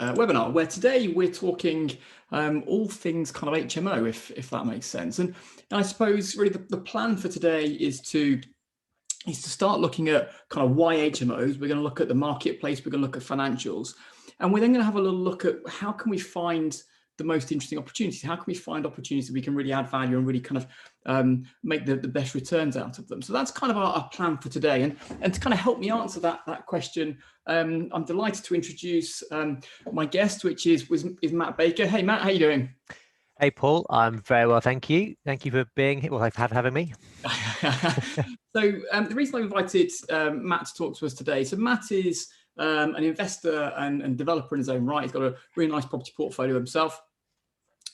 webinar, where today we're talking all things kind of HMO, if that makes sense. And I suppose really the plan for today is to start looking at kind of why HMOs. We're going to look at the marketplace, we're going to look at financials, and we're then going to have a little look at how can we find the most interesting opportunities. How can we find opportunities that we can really add value and really kind of make the best returns out of them? So that's kind of our plan for today. And to kind of help me answer that question, I'm delighted to introduce my guest, which is Matt Baker. Hey, Matt, how you doing? Hey, Paul. I'm very well, thank you. Thank you for being here. Well, for having me. So the reason I invited Matt to talk to us today, so Matt is an investor and developer in his own right. He's got a really nice property portfolio himself.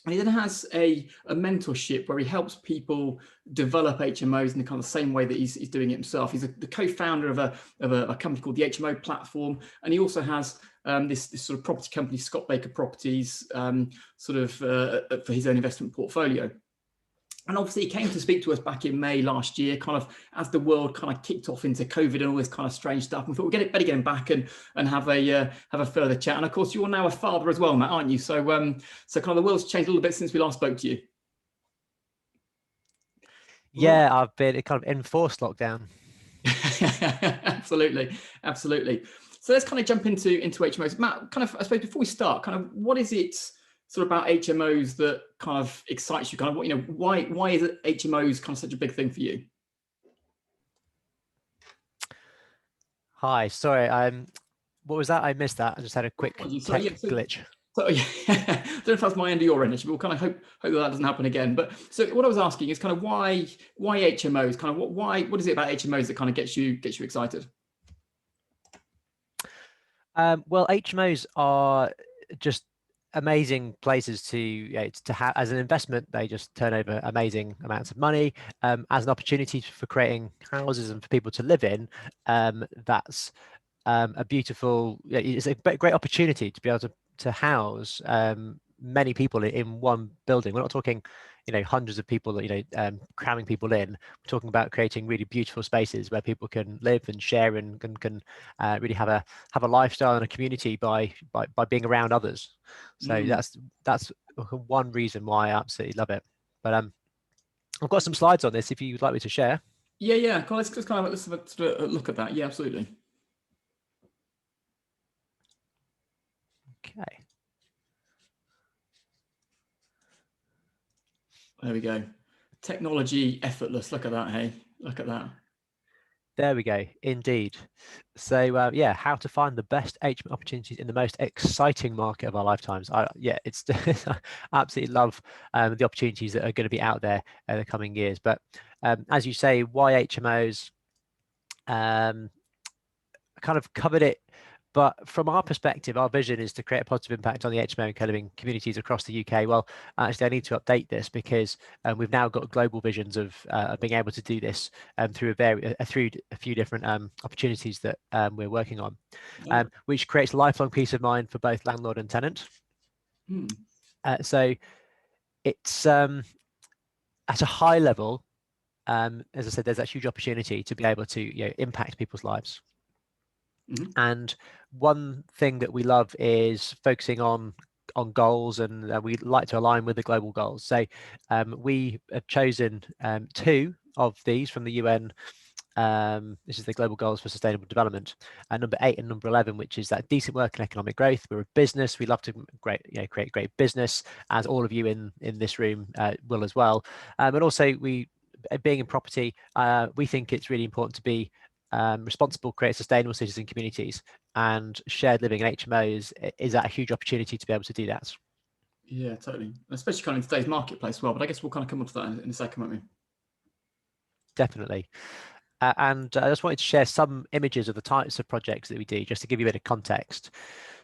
And he then has a mentorship where he helps people develop HMOs in the kind of same way that he's doing it himself. He's the co-founder of a company called the HMO Platform, and he also has this sort of property company, Scott Baker Properties, for his own investment portfolio. And obviously he came to speak to us back in May last year, kind of as the world kind of kicked off into COVID and all this kind of strange stuff. And we thought we'd better get him back and have a further chat. And of course, you're now a father as well, Matt, aren't you? So so kind of the world's changed a little bit since we last spoke to you. Yeah, I've been kind of enforced lockdown. Absolutely. So let's kind of jump into HMOs. Matt, kind of, I suppose before we start, kind of what is it sort of about HMOs that kind of excites you? Kind of what, why is it HMOs kind of such a big thing for you? Hi, sorry. What was that? I missed that. I just had a quick tech glitch. So yeah, I don't know if that's my end or your end. Actually, we'll kind of hope that doesn't happen again. But so what I was asking is kind of why HMOs? Kind of what is it about HMOs that kind of gets you excited? Well, HMOs are just amazing places to have as an investment. They just turn over amazing amounts of money. As an opportunity for creating houses and for people to live in, that's a beautiful. It's a great opportunity to be able to house many people in one building. We're not talking, hundreds of people that cramming people in. We're talking about creating really beautiful spaces where people can live and share and can really have a lifestyle and a community by being around others. So that's one reason why I absolutely love it. But I've got some slides on this if you would like me to share. Yeah. Let's kind of let's have a look at that. Yeah, absolutely. Okay. There we go. Technology effortless. Look at that. Hey, look at that. There we go. Indeed. So yeah, how to find the best HMO opportunities in the most exciting market of our lifetimes. I absolutely love the opportunities that are going to be out there in the coming years. But as you say, why HMOs? Kind of covered it. But from our perspective, our vision is to create a positive impact on the HMO and co-living communities across the UK. Well, actually, I need to update this because we've now got global visions of being able to do this through a few different opportunities that we're working on, which creates lifelong peace of mind for both landlord and tenant. So it's at a high level, as I said, there's that huge opportunity to be able to impact people's lives. And one thing that we love is focusing on goals, and we like to align with the global goals. So we have chosen 2 of these from the UN. This is the global goals for sustainable development, number 8 and number 11, which is that decent work and economic growth. We're a business. We love to create great business, as all of you in this room will as well. And also, we being in property, we think it's really important to be responsible, create sustainable cities and communities, and shared living in HMOs is that a huge opportunity to be able to do that. Yeah, totally. Especially kind of in today's marketplace as well, but I guess we'll kind of come on to that in a second, won't we? Definitely. And I just wanted to share some images of the types of projects that we do, just to give you a bit of context.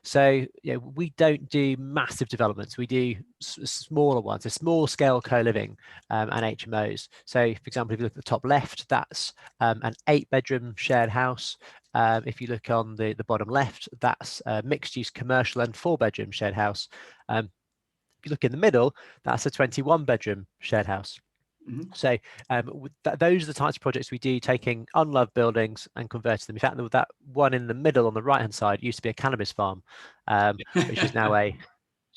So we don't do massive developments. We do smaller ones, a small scale co-living and HMOs. So for example, if you look at the top left, that's an 8-bedroom shared house. If you look on the bottom left, that's a mixed use commercial and 4-bedroom shared house. If you look in the middle, that's a 21-bedroom shared house. So those are the types of projects we do, taking unloved buildings and converting them. In fact, that one in the middle on the right-hand side used to be a cannabis farm, which is now a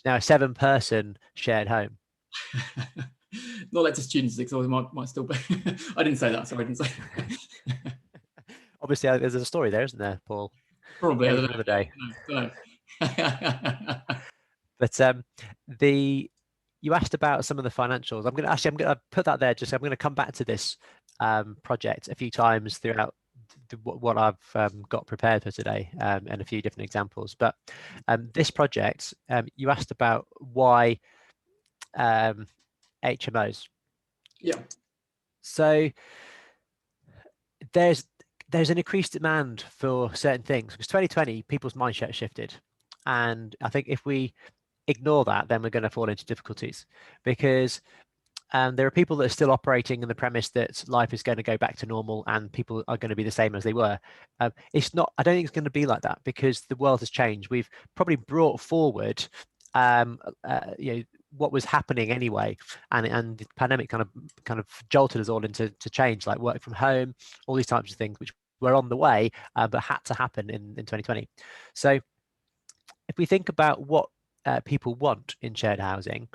7-person shared home. Not let to students, because I might still be. I didn't say that. Sorry, I didn't say. Obviously, there's a story there, isn't there, Paul? Probably. Maybe for another day. Don't know. But you asked about some of the financials. I'm going to put that there. I'm going to come back to this project a few times throughout what I've got prepared for today, and a few different examples. But this project, you asked about why HMOs. Yeah. So there's an increased demand for certain things, because 2020 people's mindset shifted, and I think if we ignore that, then we're going to fall into difficulties, because there are people that are still operating in the premise that life is going to go back to normal and people are going to be the same as they were. It's not. I don't think it's going to be like that, because the world has changed. We've probably brought forward what was happening anyway, and the pandemic kind of jolted us all into change, like work from home, all these types of things which were on the way, but had to happen in 2020. So if we think about what people want in shared housing,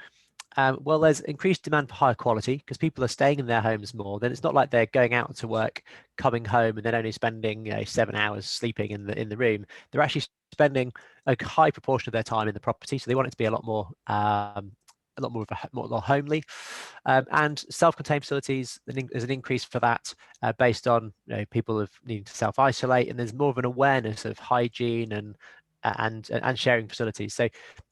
well, there's increased demand for higher quality, because people are staying in their homes more. Then it's not like they're going out to work, coming home, and then only spending 7 hours sleeping in the room. They're actually spending a high proportion of their time in the property, so they want it to be a lot more more homely. And self-contained facilities, there's an increase for that based on people have needing to self-isolate, and there's more of an awareness of hygiene and sharing facilities. So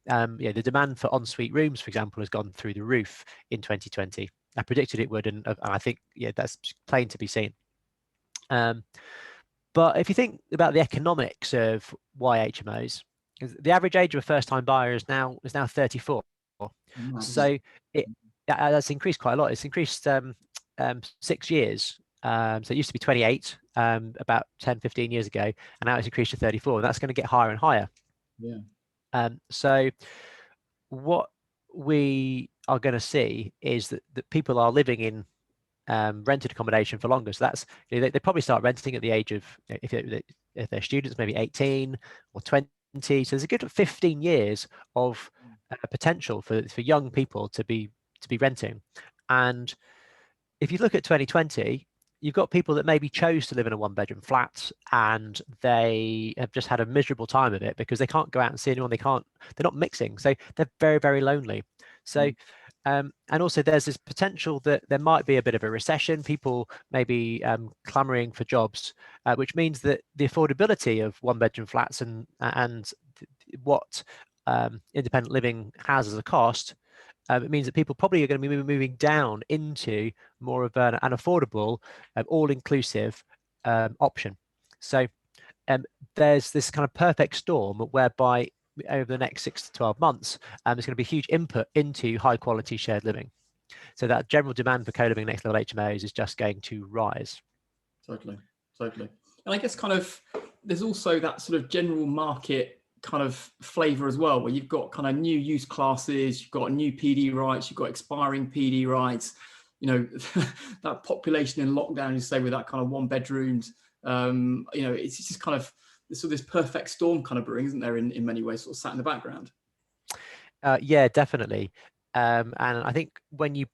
the demand for ensuite rooms, for example, has gone through the roof in 2020. I predicted it would, and I think that's plain to be seen. But if you think about the economics of why HMOs, the average age of a first-time buyer is now 34. Nice. So that's increased quite a lot. It's increased 6 years. So it used to be 28 about 10, 15 years ago, and now it's increased to 34. And that's going to get higher and higher. Yeah. So what we are going to see is that people are living in rented accommodation for longer. So that's they probably start renting at the age of, if they're students, maybe 18 or 20. So there's a good 15 years of potential for young people to be renting. And if you look at 2020, you've got people that maybe chose to live in a 1-bedroom flat, and they have just had a miserable time of it because they can't go out and see anyone. They're not mixing, so they're very, very lonely. So and also there's this potential that there might be a bit of a recession. People may be clamoring for jobs, which means that the affordability of 1-bedroom flats and what independent living has as a cost, it means that people probably are going to be moving down into more of an affordable, all-inclusive option. So there's this kind of perfect storm whereby over the next 6 to 12 months, there's going to be a huge input into high-quality shared living. So that general demand for co-living next level HMOs is just going to rise. Totally. And I guess kind of there's also that sort of general market kind of flavor as well, where you've got kind of new use classes, you've got new PD rights, you've got expiring PD rights, that population in lockdown, you say, with that kind of 1-bedrooms, it's just kind of this perfect storm kind of brewing, isn't there, in many ways, sort of sat in the background. Yeah, definitely. And I think when you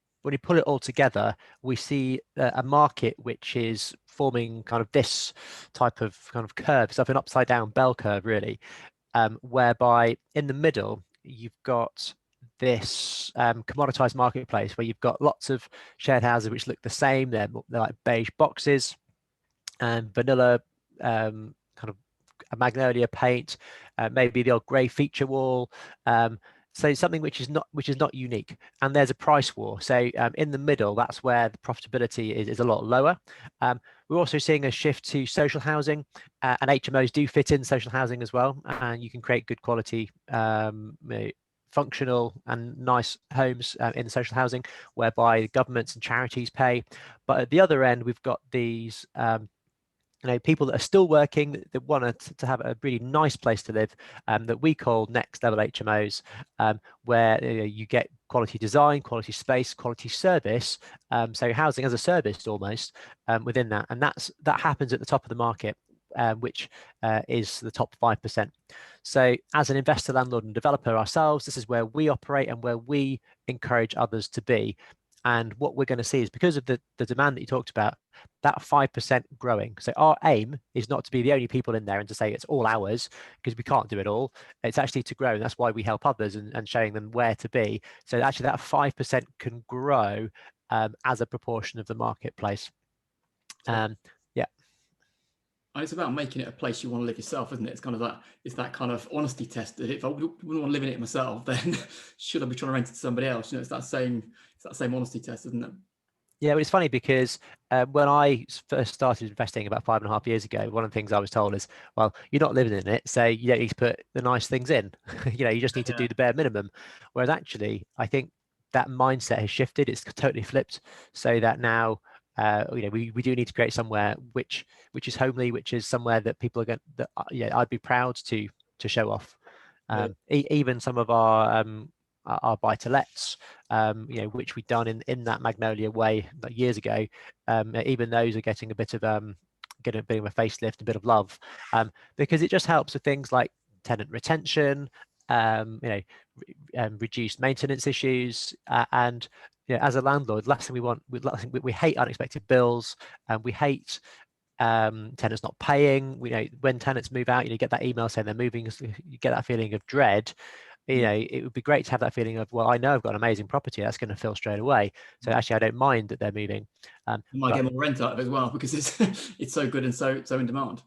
pull it all together, we see a market which is forming kind of this type of kind of curve. It's like an upside down bell curve, really, whereby in the middle you've got this commoditized marketplace where you've got lots of shared houses which look the same. They're like beige boxes and vanilla kind of a magnolia paint, maybe the old grey feature wall. So something which is not unique, and there's a price war. So in the middle, that's where the profitability is a lot lower. We're also seeing a shift to social housing, and HMOs do fit in social housing as well, and you can create good quality, functional and nice homes in social housing, whereby governments and charities pay. But at the other end, we've got these people that are still working, that want to have a really nice place to live, that we call next level HMOs, where you get quality design, quality space, quality service, so housing as a service almost, within that, and that happens at the top of the market, which is the top 5%. So as an investor, landlord and developer ourselves, this is where we operate and where we encourage others to be. And what we're going to see is, because of the demand that you talked about, that 5% growing. So our aim is not to be the only people in there and to say it's all ours, because we can't do it all. It's actually to grow. And that's why we help others and showing them where to be. So actually that 5% can grow as a proportion of the marketplace. Yeah. And it's about making it a place you want to live yourself, isn't it? It's kind of that kind of honesty test. That if I wouldn't want to live in it myself, then should I be trying to rent it to somebody else? It's that same honesty test, isn't it? Yeah, but it's funny because when I first started investing about 5.5 years ago, one of the things I was told is, well, you're not living in it, so you don't need to put the nice things in. You just need to do the bare minimum. Whereas actually, I think that mindset has shifted. It's totally flipped, so that now, we do need to create somewhere which is homely, which is somewhere that people are going that I'd be proud to show off. Even some of our buy-to-lets, which we've done in that Magnolia way like years ago, even those are getting a bit of a facelift, a bit of love, because it just helps with things like tenant retention, reduced maintenance issues, and as a landlord, last thing we want, we hate unexpected bills, and we hate tenants not paying. When tenants move out, you get that email saying they're moving, you get that feeling of dread. It would be great to have that feeling of, well, I know I've got an amazing property that's going to fill straight away. So actually, I don't mind that they're moving. You might get more rent out of it as well, because it's so good and so in demand.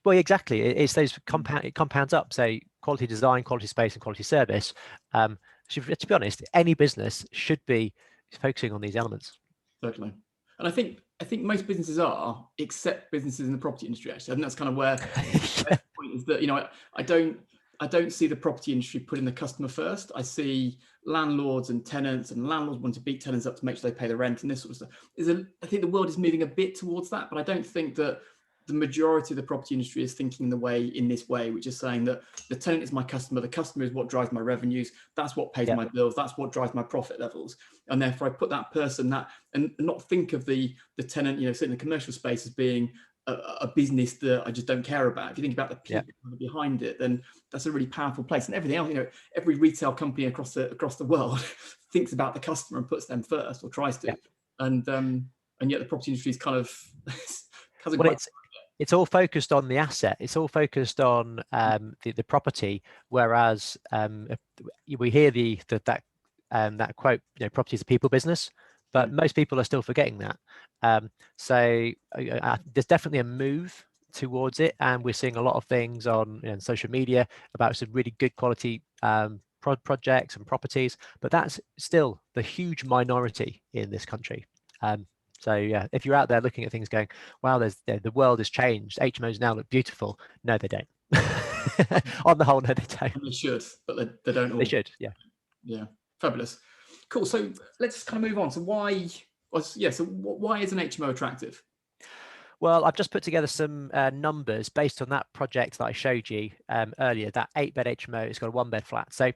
Well, exactly. It's those it compounds up. So quality design, quality space, and quality service. To be honest, any business should be focusing on these elements. Totally. And I think most businesses are, except businesses in the property industry. Actually, I think that's kind of where the point is that I don't see the property industry putting the customer first. I see landlords and tenants, and landlords want to beat tenants up to make sure they pay the rent and this sort of stuff. I think the world is moving a bit towards that, but I don't think that the majority of the property industry is thinking in this way, which is saying that the tenant is my customer, the customer is what drives my revenues, that's what pays my bills, that's what drives my profit levels. And therefore I put that person and not think of the tenant, sitting in the commercial space as being a business that I just don't care about. If you think about the people behind it, then that's a really powerful place. And everything else, every retail company across the world thinks about the customer and puts them first, or tries to. And yet the property industry is kind of hasn't quite. It's all focused on the asset. It's all focused on the property. Whereas we hear that quote, property is a people business, but most people are still forgetting that. So there's definitely a move towards it, and we're seeing a lot of things on social media about some really good quality projects and properties, but that's still the huge minority in this country. So yeah, if you're out there looking at things going, wow, the world has changed, HMOs now look beautiful. No, they don't. On the whole, no, they don't. And they should, but they don't all. They should, yeah. Yeah, fabulous. Cool. So let's kind of move on. So why is an HMO attractive? Well, I've just put together some numbers based on that project that I showed you earlier, that 8-bed HMO. It's got a 1-bed flat. So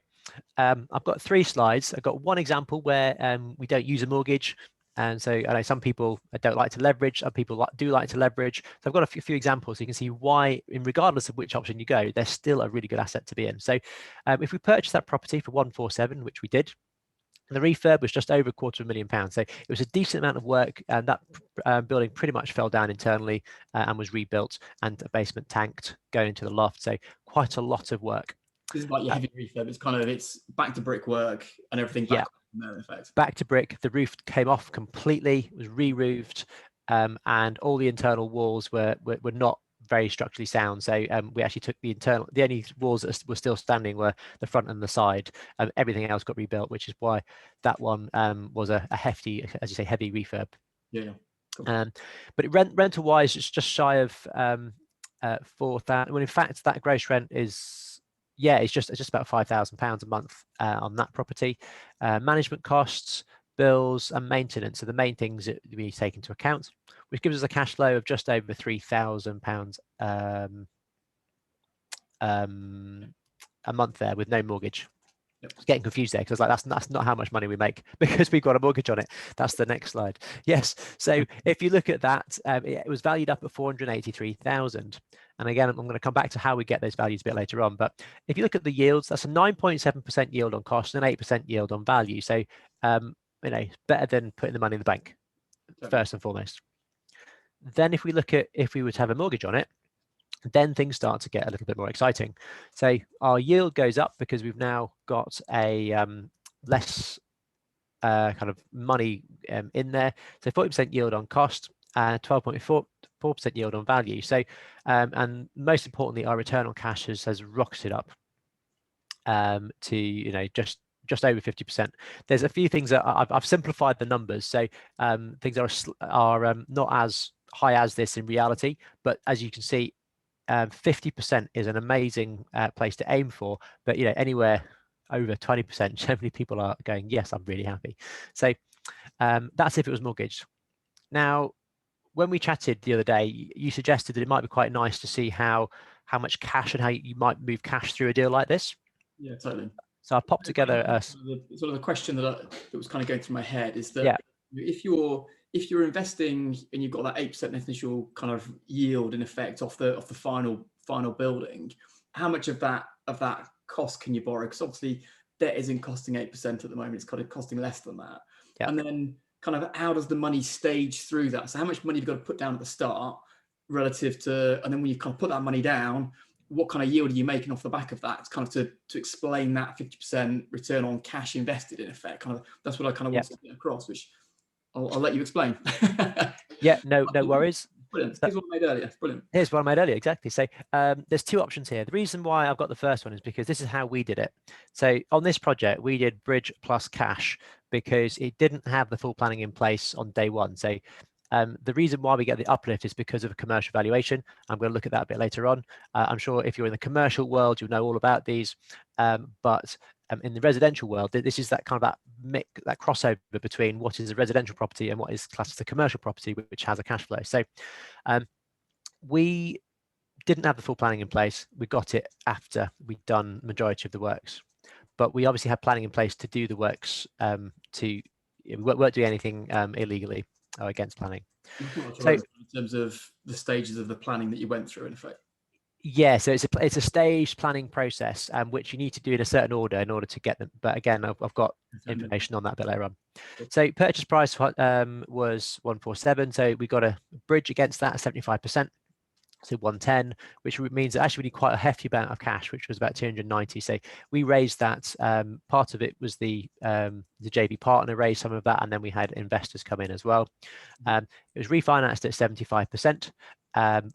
I've got 3 slides. I've got one example where we don't use a mortgage. And so I know some people don't like to leverage, some people do like to leverage. So I've got a few examples so you can see why, regardless of which option you go, they're still a really good asset to be in. So if we purchase that property for 147, which we did, the refurb was just over £250,000. So it was a decent amount of work, and that building pretty much fell down internally and was rebuilt, and a basement tanked going into the loft. So quite a lot of work. This is like your heavy refurb. It's back to brickwork and everything back there, in effect. Back to brick. The roof came off completely, was re-roofed, and all the internal walls were not very structurally sound. So we actually took the only walls that were still standing were the front and the side. Everything else got rebuilt, which is why that one was a hefty, as you say, heavy refurb. Yeah. Cool. But rental wise, it's just shy of 4,000. Well, in fact, that gross rent is it's just about £5,000 a month on that property. Management costs bills and maintenance are the main things that we take into account, which gives us a cash flow of just over £3,000 a month there with no mortgage. Yep. I was getting confused there because I was like, that's not how much money we make because we've got a mortgage on it. That's the next slide. Yes. So if you look at that, it was valued up at 483,000. And again, I'm going to come back to how we get those values a bit later on. But if you look at the yields, that's a 9.7% yield on cost and an 8% yield on value. So, better than putting the money in the bank, first and foremost. Then if we look at if we were to have a mortgage on it, then things start to get a little bit more exciting. So our yield goes up because we've now got a less kind of money in there. So 40% yield on cost, 12.4% yield on value. So, and most importantly, our return on cash has rocketed up to just over 50%. There's a few things that I've simplified the numbers, so things are not as high as this in reality, but as you can see, 50% is an amazing place to aim for, but anywhere over 20%, generally people are going, yes, I'm really happy. So that's if it was mortgaged. Now, when we chatted the other day, you suggested that it might be quite nice to see how much cash and how you might move cash through a deal like this. Yeah, totally. So I popped together sort of the question that was kind of going through my head is that if you're investing and you've got that 8% initial kind of yield in effect off the final building, how much of that cost can you borrow? Because obviously debt isn't costing 8% at the moment; it's kind of costing less than that. And then kind of how does the money stage through that? So how much money have you got to put down at the start relative to, and then when you kind of put that money down, what kind of yield are you making off the back of that? It's kind of to explain that 50% return on cash invested in effect. Kind of that's what I kind of want to get across, which I'll let you explain. No worries. Brilliant. Here's what I made earlier. Brilliant. Here's what I made earlier, exactly. So there's two options here. The reason why I've got the first one is because this is how we did it. So on this project, we did bridge plus cash because it didn't have the full planning in place on day one. So the reason why we get the uplift is because of a commercial valuation. I'm going to look at that a bit later on. I'm sure if you're in the commercial world, you'll know all about these. But in the residential world, this is that kind of that crossover between what is a residential property and what is classed as a commercial property, which has a cash flow. So we didn't have the full planning in place. We got it after we'd done majority of the works, but we obviously had planning in place to do the works. We weren't doing anything illegally or against planning. So in terms of the stages of the planning that you went through, in effect. Yeah, so it's a staged planning process, which you need to do in a certain order in order to get them. But again, I've got information on that a bit later on. So purchase price was 147. So we got a bridge against that, 75%. So 110, which means that actually we need quite a hefty amount of cash, which was about 290. So we raised that. Part of it was the JV partner raised some of that, and then we had investors come in as well. It was refinanced at 75%.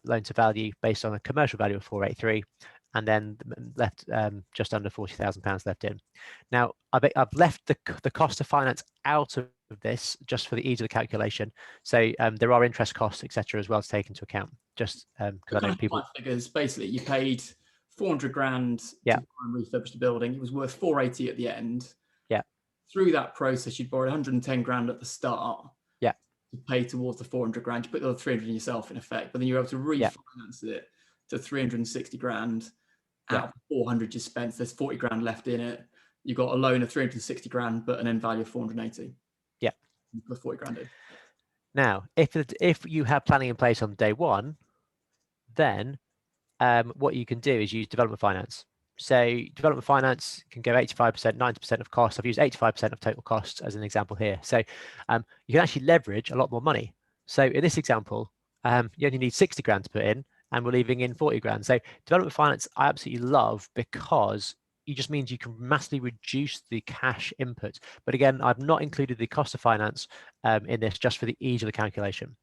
Loan to value based on a commercial value of 483, and then left just under £40,000 left in. Now I've left the cost of finance out of this just for the ease of the calculation. So there are interest costs, etc., as well to take into account. Just because I know people figures. Basically, you paid 400 grand to refurbish the building. It was worth 480 at the end. Yeah. Through that process, you borrowed 110 grand at the start. Yeah. To pay towards the 400 grand, you put the other 300 in yourself in effect, but then you're able to refinance it to 360 grand out of 400 you spent. So there's 40 grand left in it. You got a loan of 360 grand, but an end value of 480. Yeah. You put 40 grand in. Now, if you have planning in place on day one, then what you can do is use development finance. So development finance can go 85%, 90% of cost. I've used 85% of total costs as an example here. So you can actually leverage a lot more money. So in this example, you only need 60 grand to put in, and we're leaving in 40 grand. So development finance, I absolutely love because it just means you can massively reduce the cash input. But again, I've not included the cost of finance in this just for the ease of the calculation.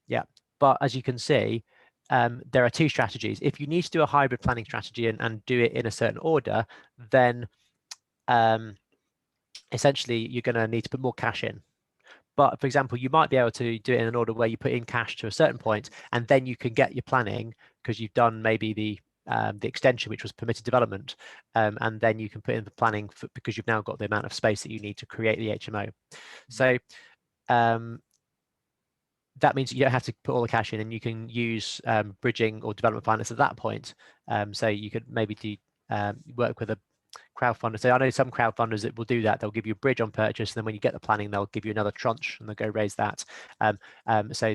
Yeah, but as you can see, there are two strategies. If you need to do a hybrid planning strategy and do it in a certain order, then essentially you're going to need to put more cash in. But for example, you might be able to do it in an order where you put in cash to a certain point, and then you can get your planning because you've done maybe the the extension, which was permitted development, and then you can put in the planning because you've now got the amount of space that you need to create the HMO. So that means you don't have to put all the cash in, and you can use bridging or development finance at that point. So you could maybe do work with a crowdfunder. So I know some crowdfunders that will do that. They'll give you a bridge on purchase, and then when you get the planning, they'll give you another tranche, and they'll go raise that. So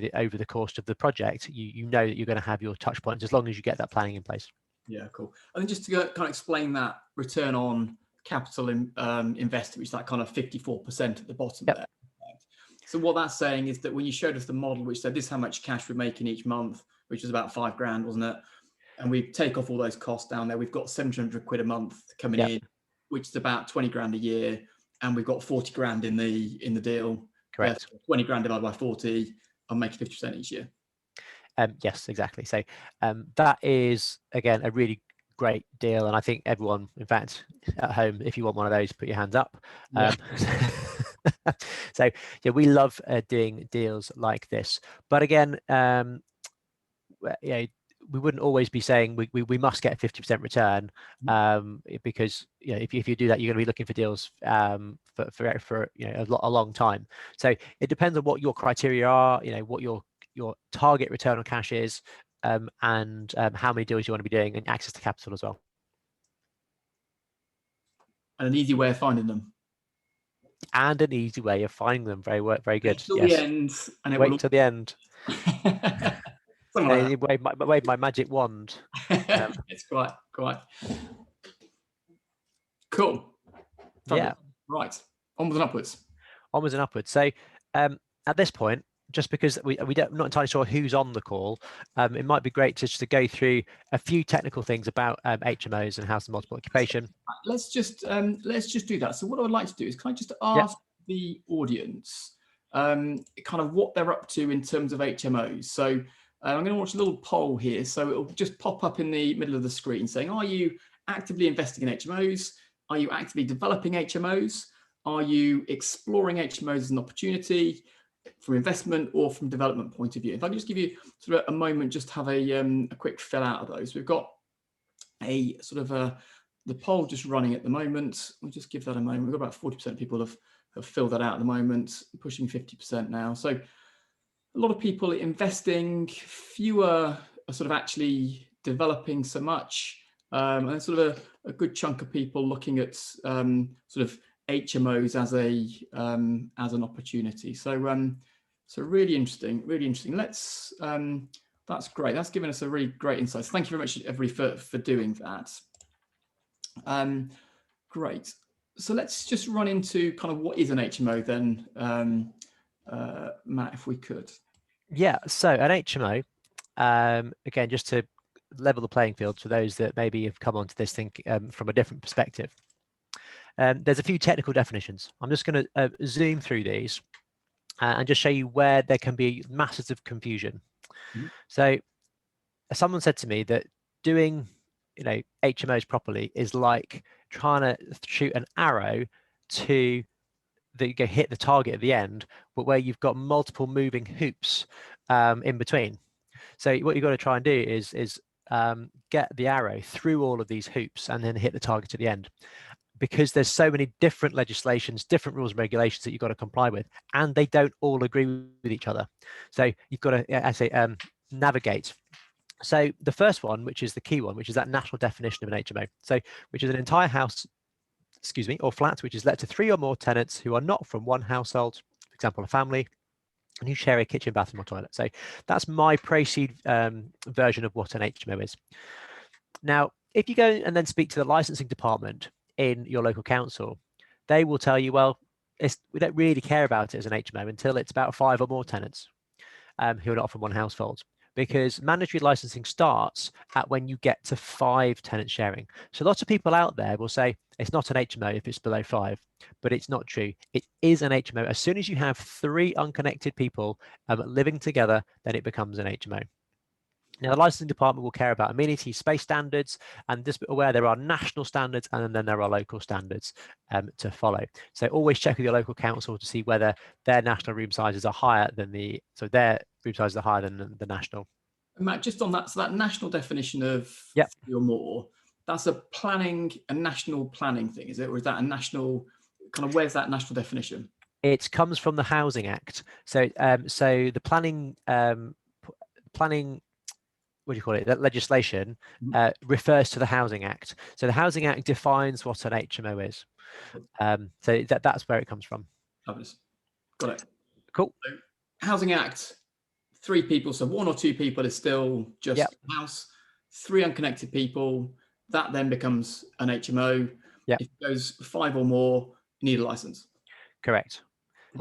that over the course of the project, you know that you're going to have your touch points as long as you get that planning in place. Yeah, cool. And then just to kind of explain that return on capital invested, which is that kind of 54% at the bottom there. So what that's saying is that when you showed us the model, which said this is how much cash we're making each month, which was about £5,000, wasn't it? And we take off all those costs down there, we've got 700 quid a month coming in, which is about 20 grand a year, and we've got 40 grand in the deal. Correct. 20 grand divided by 40, I'm making 50% each year. Yes, exactly. So that is, again, a really great deal, and I think everyone, in fact, at home, if you want one of those, put your hands up. So yeah, we love doing deals like this, but again, we wouldn't always be saying we must get a 50% return, because if you do that, you're going to be looking for deals for a long time. So it depends on what your criteria are, what your target return on cash is, and how many deals you want to be doing, and access to capital as well. And an easy way of finding them. And an easy way of finding them. Very good. Wait till the end, and it wait till the end. Like wave my magic wand. It's quite cool. Yeah. Right. Onwards and upwards. Onwards and upwards. So at this point, just because I'm not entirely sure who's on the call, it might be great just to go through a few technical things about HMOs and housing multiple occupation. Let's just do that. So what I would like to do is, can I just ask the audience kind of what they're up to in terms of HMOs? So I'm going to watch a little poll here. So it'll just pop up in the middle of the screen saying, are you actively investing in HMOs? Are you actively developing HMOs? Are you exploring HMOs as an opportunity from investment or from development point of view? If I can just give you sort of a moment, just have a quick fill out of those. We've got a sort of the poll just running at the moment. We'll just give that a moment. We've got about 40% of people have filled that out at the moment, pushing 50% now. So a lot of people investing, fewer are sort of actually developing so much, and sort of a good chunk of people looking at sort of HMOs as an opportunity. So so really interesting. Let's that's great. That's given us a really great insight. So thank you very much, everybody, for doing that. Great. So let's just run into kind of what is an HMO then, Matt, if we could. Yeah. So an HMO, again, just to level the playing field for those that maybe have come onto this thing from a different perspective. There's a few technical definitions. I'm just going to zoom through these and just show you where there can be masses of confusion. So someone said to me that doing HMOs properly is like trying to shoot an arrow to hit the target at the end, but where you've got multiple moving hoops in between. So what you've got to try and do is get the arrow through all of these hoops and then hit the target at the end, because there's so many different legislations, different rules and regulations that you've got to comply with, and they don't all agree with each other. So you've got to, navigate. So the first one, which is the key one, which is that national definition of an HMO, so which is an entire house, or flat, which is let to 3 or more tenants who are not from one household, for example, a family, and who share a kitchen, bathroom, or toilet. So that's my pre-seed version of what an HMO is. Now, if you go and then speak to the licensing department in your local council, they will tell you, well, we don't really care about it as an HMO until it's about 5 or more tenants who are not from one household, because mandatory licensing starts at when you get to 5 tenants sharing. So lots of people out there will say it's not an HMO if it's below 5, but it's not true. It is an HMO. As soon as you have 3 unconnected people living together, then it becomes an HMO. Now, the licensing department will care about amenity space standards, and just be aware there are national standards and then there are local standards to follow. So always check with your local council to see whether their national room sizes are higher than their room sizes are higher than the national. And Matt, just on that, so that national definition of Yep. 3 or more, that's a national planning thing, is it? Or is that a national, kind of, where's that national definition? It comes from the Housing Act. So so the planning, what do you call it, that legislation refers to the Housing Act. So the Housing Act defines what an HMO is. So that's where it comes from. Fabulous. Got it. Cool. So, Housing Act, 3 people, so 1 or 2 people is still just a house. 3 unconnected people, that then becomes an HMO. If it goes 5 or more, you need a license. Correct.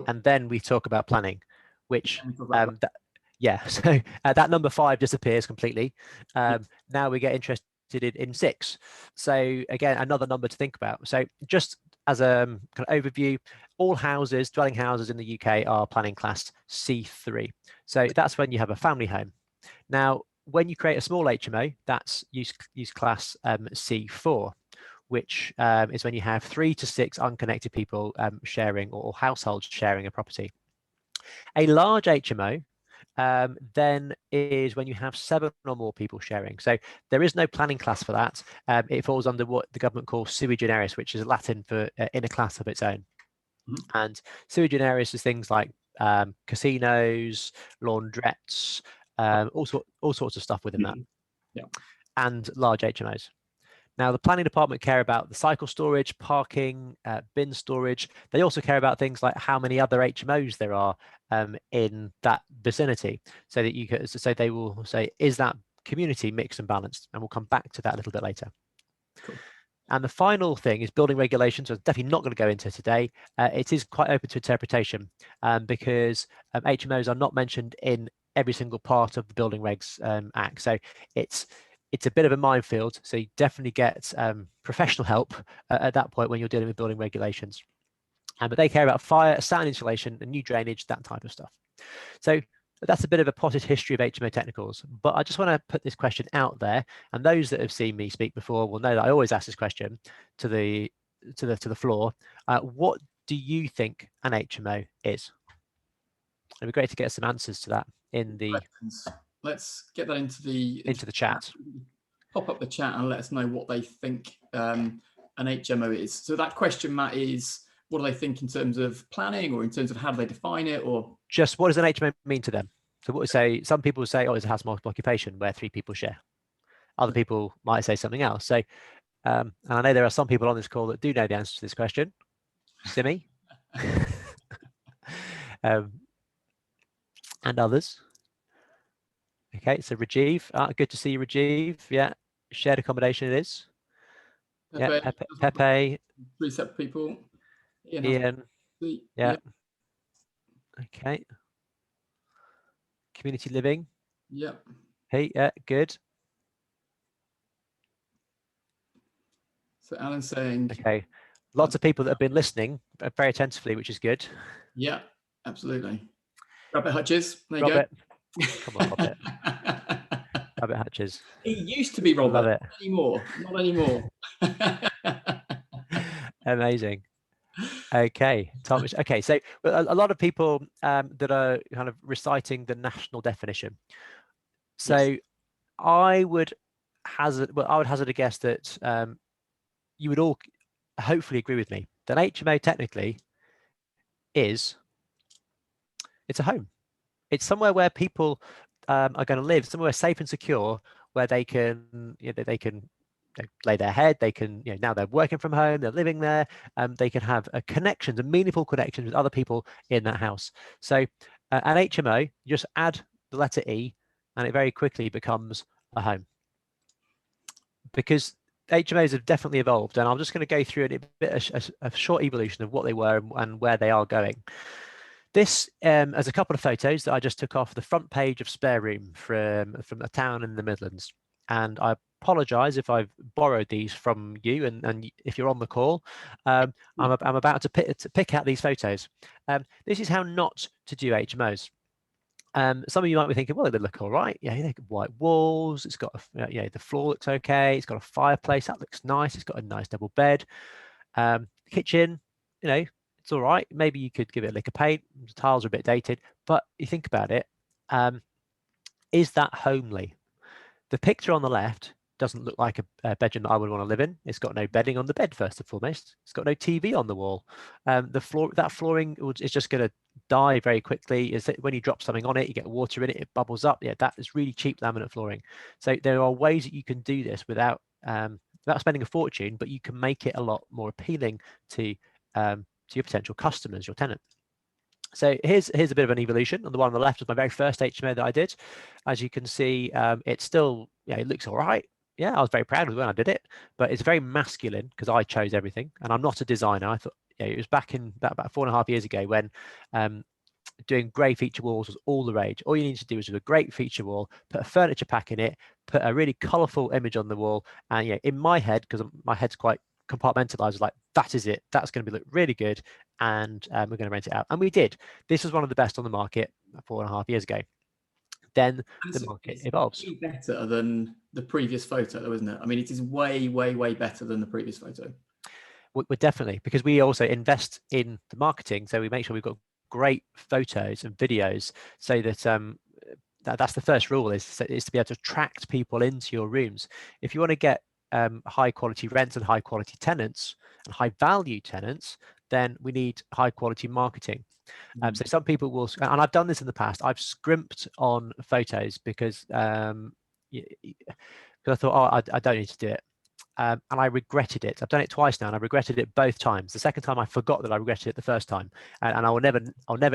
And then we talk about planning, which so that number 5 disappears completely. Now we get interested in 6. So again, another number to think about. So just as a kind of overview, all houses, dwelling houses in the UK are planning class C3. So that's when you have a family home. Now, when you create a small HMO, that's use class C4, which is when you have 3 to 6 unconnected people sharing, or households sharing a property. A large HMO then is when you have 7 or more people sharing. So there is no planning class for that. It falls under what the government calls sui generis, which is Latin for in a class of its own. And sui generis is things like casinos, laundrettes, all sorts of stuff within that, and large HMOs. Now, the planning department care about the cycle storage, parking, bin storage. They also care about things like how many other HMOs there are in that vicinity, so that you can, so they will say, is that community mixed and balanced? And we'll come back to that a little bit later. Cool. And the final thing is building regulations. I'm definitely not going to go into today. It is quite open to interpretation because HMOs are not mentioned in every single part of the Building Regs Act. So it's a bit of a minefield. So you definitely get professional help at that point when you're dealing with building regulations. But they care about fire, sound insulation, and new drainage, that type of stuff. So that's a bit of a potted history of HMO technicals, but I just want to put this question out there, and those that have seen me speak before will know that I always ask this question to the floor. What do you think an HMO is? It'd be great to get some answers to that in the questions. Let's get that into the chat. Pop up the chat and let us know what they think an HMO is. So that question, Matt, is what do they think in terms of planning, or in terms of how do they define it, or just what does an HMO mean to them? So what we say, some people say, oh, it's a house multiple occupation where 3 people share. Other people might say something else. So, and I know there are some people on this call that do know the answer to this question. Simi. And others. Okay, so Rajiv, good to see you, Rajiv. Yeah, shared accommodation it is. Pepe, yeah, Pepe. 3 separate people. Ian. Yeah. Okay. Community living. Yep. Hey, yeah, good. So Alan's saying. Okay. Lots of people that have been listening very attentively, which is good. Yeah, absolutely. Robert Hutches. There you Robert. Go. Come on, Robert. Robert Hutches. He used to be Robert. Love it. Not anymore. Not anymore. Amazing. Okay, Thomas. Okay, so a lot of people that are kind of reciting the national definition. So yes. I would hazard a guess that you would all hopefully agree with me that HMO technically it's a home. It's somewhere where people are going to live, somewhere safe and secure, where they can lay their head. They can, now they're working from home, they're living there. They can have a meaningful connections with other people in that house. So an HMO, you just add the letter E, and it very quickly becomes a home. Because HMOs have definitely evolved, and I'm just going to go through a short evolution of what they were and where they are going. This is a couple of photos that I just took off the front page of Spare Room from a town in the Midlands. And I apologize if I've borrowed these from you, and if you're on the call, I'm about to pick out these photos. This is how not to do HMOs. Some of you might be thinking, well, they look all right. Yeah, they've got white walls. It's got the floor looks okay. It's got a fireplace that looks nice. It's got a nice double bed. Kitchen, it's all right. Maybe you could give it a lick of paint. The tiles are a bit dated, but you think about it. is that homely? The picture on the left doesn't look like a bedroom that I would want to live in. It's got no bedding on the bed, first and foremost. It's got no TV on the wall. That flooring is just going to die very quickly. Is that when you drop something on it, you get water in it, it bubbles up. Yeah, that is really cheap laminate flooring. So there are ways that you can do this without spending a fortune, but you can make it a lot more appealing to your potential customers, your tenant. So here's a bit of an evolution. On the one on the left was my very first HMO that I did. As you can see, it's still, it looks all right. Yeah, I was very proud of it when I did it, but it's very masculine because I chose everything, and I'm not a designer. I thought, it was back in about 4.5 years ago when doing grey feature walls was all the rage. All you need to do is do a great feature wall, put a furniture pack in it, put a really colourful image on the wall, and in my head, because my head's quite compartmentalized, I was like, that is it. That's going to look really good, and we're going to rent it out. And we did. This was one of the best on the market 4.5 years ago. Then the market evolves. Way better than the previous photo, though, isn't it? I mean, it is way, way, way better than the previous photo. We're definitely, because we also invest in the marketing, so we make sure we've got great photos and videos, so that that's the first rule is to be able to attract people into your rooms. If you want to get high quality rents and high quality tenants and high value tenants, then we need high quality marketing. So some people will, and I've done this in the past, I've scrimped on photos because I thought, oh, I don't need to do it. And I regretted it. I've done it twice now, and I regretted it both times. The second time, I forgot that I regretted it the first time, and I'll never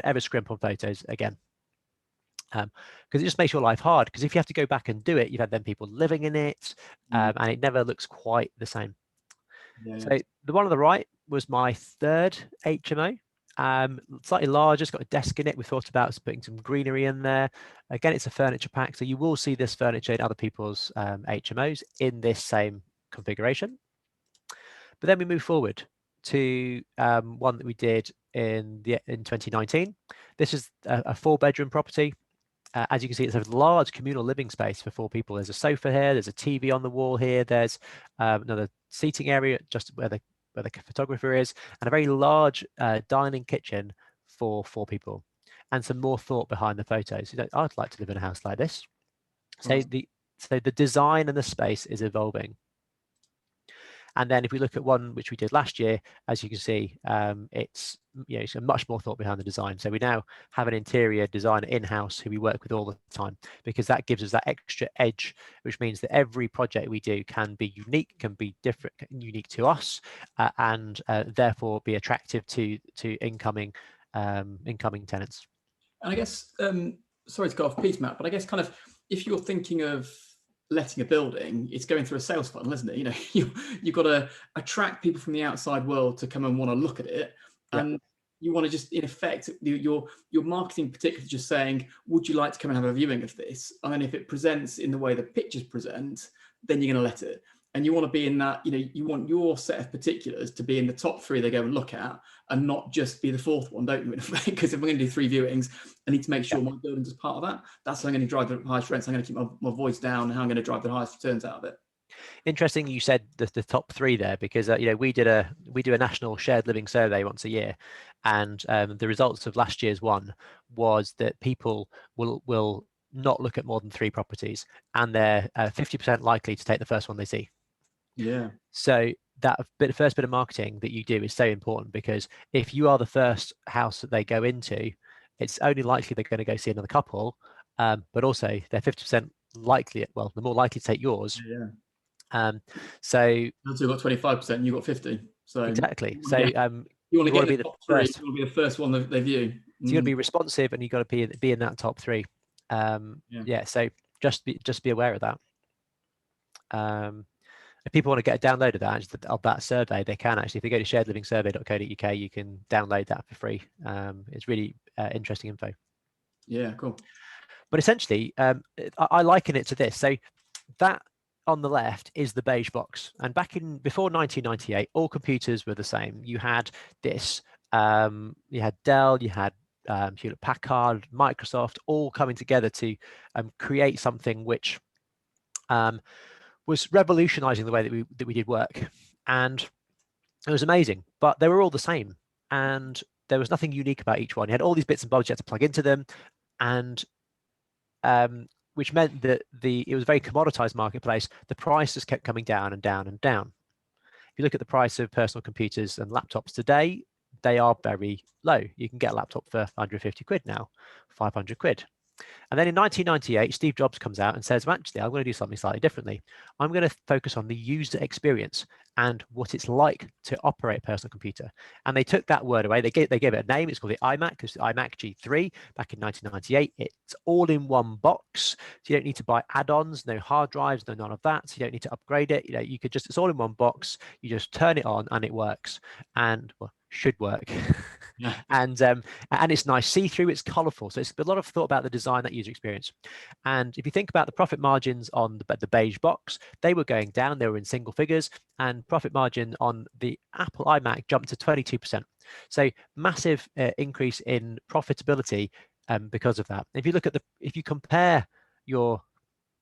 ever scrimp on photos again, because it just makes your life hard. Because if you have to go back and do it, you've had then people living in it, and it never looks quite the same. Yeah. So the one on the right was my third HMO. Slightly larger, it's got a desk in it. We thought about putting some greenery in there. Again, it's a furniture pack, so you will see this furniture in other people's HMOs in this same configuration. But then we move forward to one that we did in 2019. This is a 4-bedroom property. As you can see, it's a large communal living space for 4 people. There's a sofa here, there's a TV on the wall here, there's another seating area just where the photographer is, and a very large dining kitchen for 4 people, and some more thought behind the photos. I'd like to live in a house like this. So the design and the space is evolving. And then if we look at one which we did last year, as you can see, it's so much more thought behind the design. So we now have an interior designer in-house who we work with all the time, because that gives us that extra edge, which means that every project we do can be unique, can be different, unique to us, and therefore be attractive to incoming tenants. And I guess, sorry to go off piece, Matt, but I guess kind of if you're thinking of letting a building, it's going through a sales funnel, isn't it? You've got to attract people from the outside world to come and want to look at it, and you want to just, in effect, your marketing particularly just saying, would you like to come and have a viewing of this? And then if it presents in the way the pictures present, then you're going to let it. And you want to be in that, you want your set of particulars to be in the top 3 they go and look at, and not just be the 4th one, don't you? Because if we're going to do 3 viewings, I need to make sure my building's as part of that. That's how I'm going to drive the highest rents. I'm going to keep my voice down, and how I'm going to drive the highest returns out of it. Interesting you said the top 3 there, because we do a national shared living survey once a year, and the results of last year's one was that people will not look at more than 3 properties, and they're 50% likely to take the first one they see. Yeah. So that first bit of marketing that you do is so important, because if you are the first house that they go into, it's only likely they're going to go see another couple, but also they're 50% likely, well, they're more likely to take yours. Yeah. So you've got 25%, you've got 50. So exactly. You want to get the top 3. You want to be the first one that they view. So you got to be responsive, and you got to be in that top 3. So just be aware of that. If people want to get a download of that survey, they can actually. If they go to sharedlivingsurvey.co.uk, you can download that for free. It's really interesting info. Yeah, cool. But essentially, I liken it to this. So that on the left is the beige box, and before 1998, all computers were the same. You had this. You had Dell. You had Hewlett Packard, Microsoft, all coming together to create something which was revolutionizing the way that we did work, and it was amazing. But they were all the same, and there was nothing unique about each one. You had all these bits and bobs you had to plug into them, and which meant that it was a very commoditized marketplace. The prices kept coming down and down and down. If you look at the price of personal computers and laptops today, they are very low. You can get a laptop for 150 quid now, 500 quid. And then in 1998, Steve Jobs comes out and says, well, actually, I'm going to do something slightly differently. I'm going to focus on the user experience and what it's like to operate a personal computer. And they took that word away. They gave it a name. It's called the iMac, because the iMac G3 back in 1998. It's all in one box. So you don't need to buy add-ons, no hard drives, no none of that. So you don't need to upgrade it. You could just, it's all in one box. You just turn it on and it works. And well, should work. Yeah. And it's nice, see-through, it's colorful. So it's a lot of thought about the design, that user experience. And if you think about the profit margins on the beige box, they were going down, they were in single figures, and profit margin on the Apple iMac jumped to 22%. So massive increase in profitability because of that. If you look at if you compare your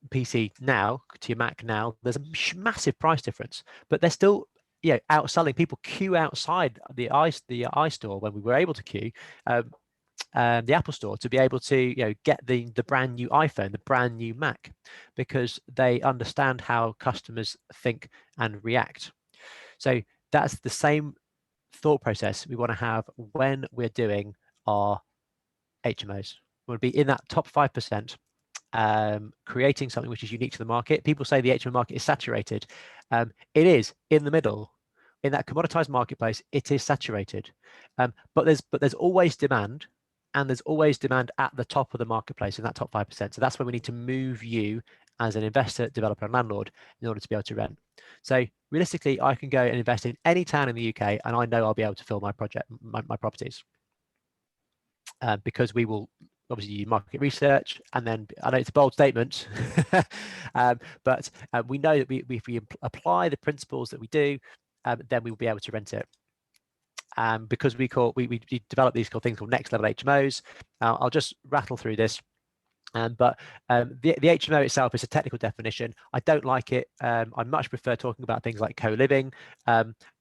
PC now to your Mac now, there's a massive price difference, but they're still outselling. People queue outside the iStore when we were able to queue, the Apple Store, to be able to get the brand new iPhone, the brand new Mac, because they understand how customers think and react. So that's the same thought process we want to have when we're doing our HMOs. We want to be in that top 5%. Creating something which is unique to the market. People say the HMO market is saturated. It is in the middle. In that commoditized marketplace, it is saturated. But there's always demand, and there's always demand at the top of the marketplace, in that top 5%. So that's where we need to move you as an investor, developer, and landlord in order to be able to rent. So realistically, I can go and invest in any town in the UK, and I know I'll be able to fill my properties. Because we will obviously do market research, and then I know it's a bold statement, but we know that if we apply the principles that we do, then we will be able to rent it. Because we develop these things called next level HMOs. I'll just rattle through this. But the HMO itself is a technical definition. I don't like it. I much prefer talking about things like co-living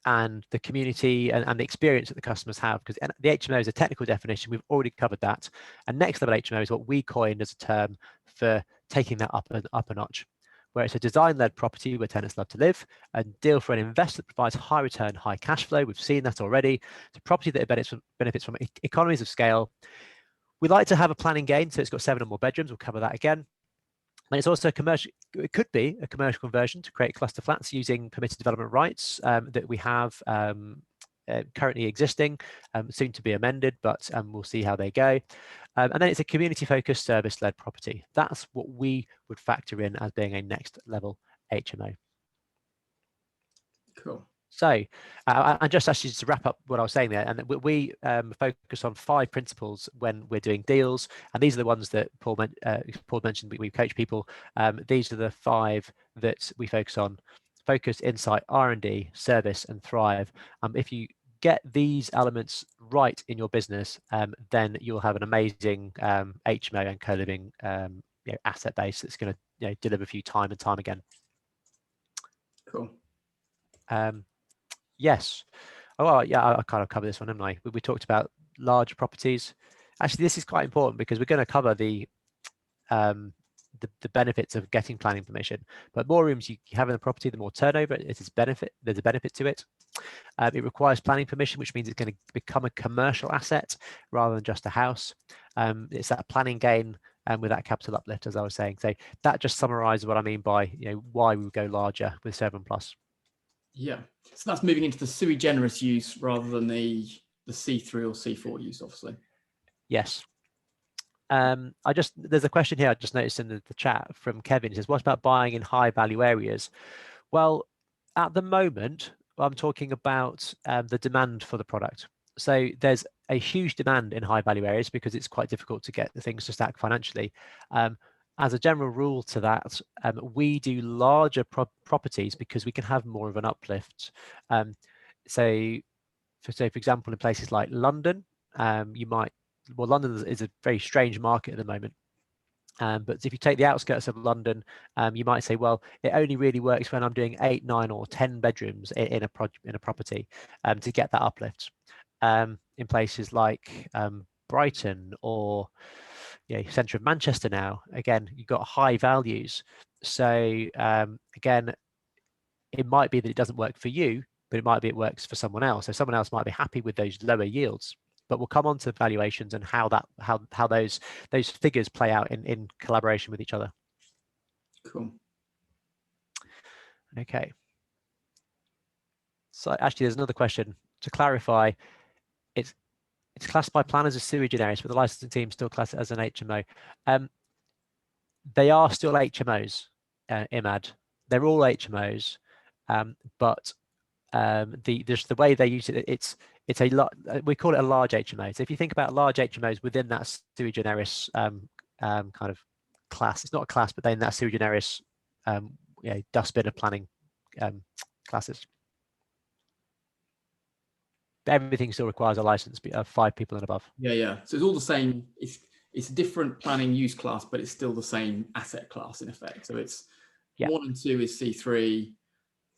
and the community and the experience that the customers have, because the HMO is a technical definition. We've already covered that. And next level HMO is what we coined as a term for taking that up a notch, where it's a design-led property where tenants love to live, a deal for an investor that provides high return, high cash flow. We've seen that already. It's a property that benefits from economies of scale. We like to have a planning gain, so it's got 7 or more bedrooms. We'll cover that again. And it's also a commercial. It could be a commercial conversion to create cluster flats using permitted development rights that we have currently existing, soon to be amended, but we'll see how they go. And then it's a community-focused, service-led property. That's what we would factor in as being a next level HMO. Cool. So, and just actually to wrap up what I was saying there, and we focus on 5 principles when we're doing deals, and these are the ones that Paul mentioned. We coach people. These are the 5 that we focus on: focus, insight, R&D, service, and thrive. If you get these elements right in your business, then you'll have an amazing HMO and co-living asset base that's going to deliver for you time and time again. Cool. Yes. Oh, well, yeah, I kind of covered this one, haven't I? We talked about large properties. Actually, this is quite important because we're going to cover the benefits of getting planning permission. But more rooms you have in the property, the more turnover. There's a benefit to it. It requires planning permission, which means it's going to become a commercial asset rather than just a house. It's that planning gain with that capital uplift, as I was saying. So that just summarizes what I mean by why we would go larger with 7+. Yeah. So that's moving into the sui generis use rather than the C3 or C4 use, obviously. Yes. There's a question here I just noticed in the chat from Kevin. He says, what about buying in high value areas? Well, at the moment, I'm talking about the demand for the product. So there's a huge demand in high value areas because it's quite difficult to get the things to stack financially. As a general rule to that, we do larger properties because we can have more of an uplift. So for example, in places like London, London is a very strange market at the moment. But if you take the outskirts of London, you might say, well, it only really works when I'm doing 8, 9, or 10 bedrooms in a property to get that uplift. In places like Brighton or centre of Manchester now, again, you've got high values. So again, it might be that it doesn't work for you, but it might be it works for someone else. So someone else might be happy with those lower yields. But we'll come on to valuations and how those figures play out in collaboration with each other. Cool. Okay. So actually, there's another question to clarify. It's classed by planners as sui generis, but the licensing team still class it as an HMO. They are still HMOs, Imad. They're all HMOs, but just the way they use it, it's a lot. We call it a large HMO. So if you think about large HMOs within that sui generis kind of class, it's not a class, but then that sui generis dustbin of planning classes. But everything still requires a license of 5 people and above. Yeah. So it's all the same. It's a different planning use class, but it's still the same asset class in effect. So it's 1 and 2 is C3,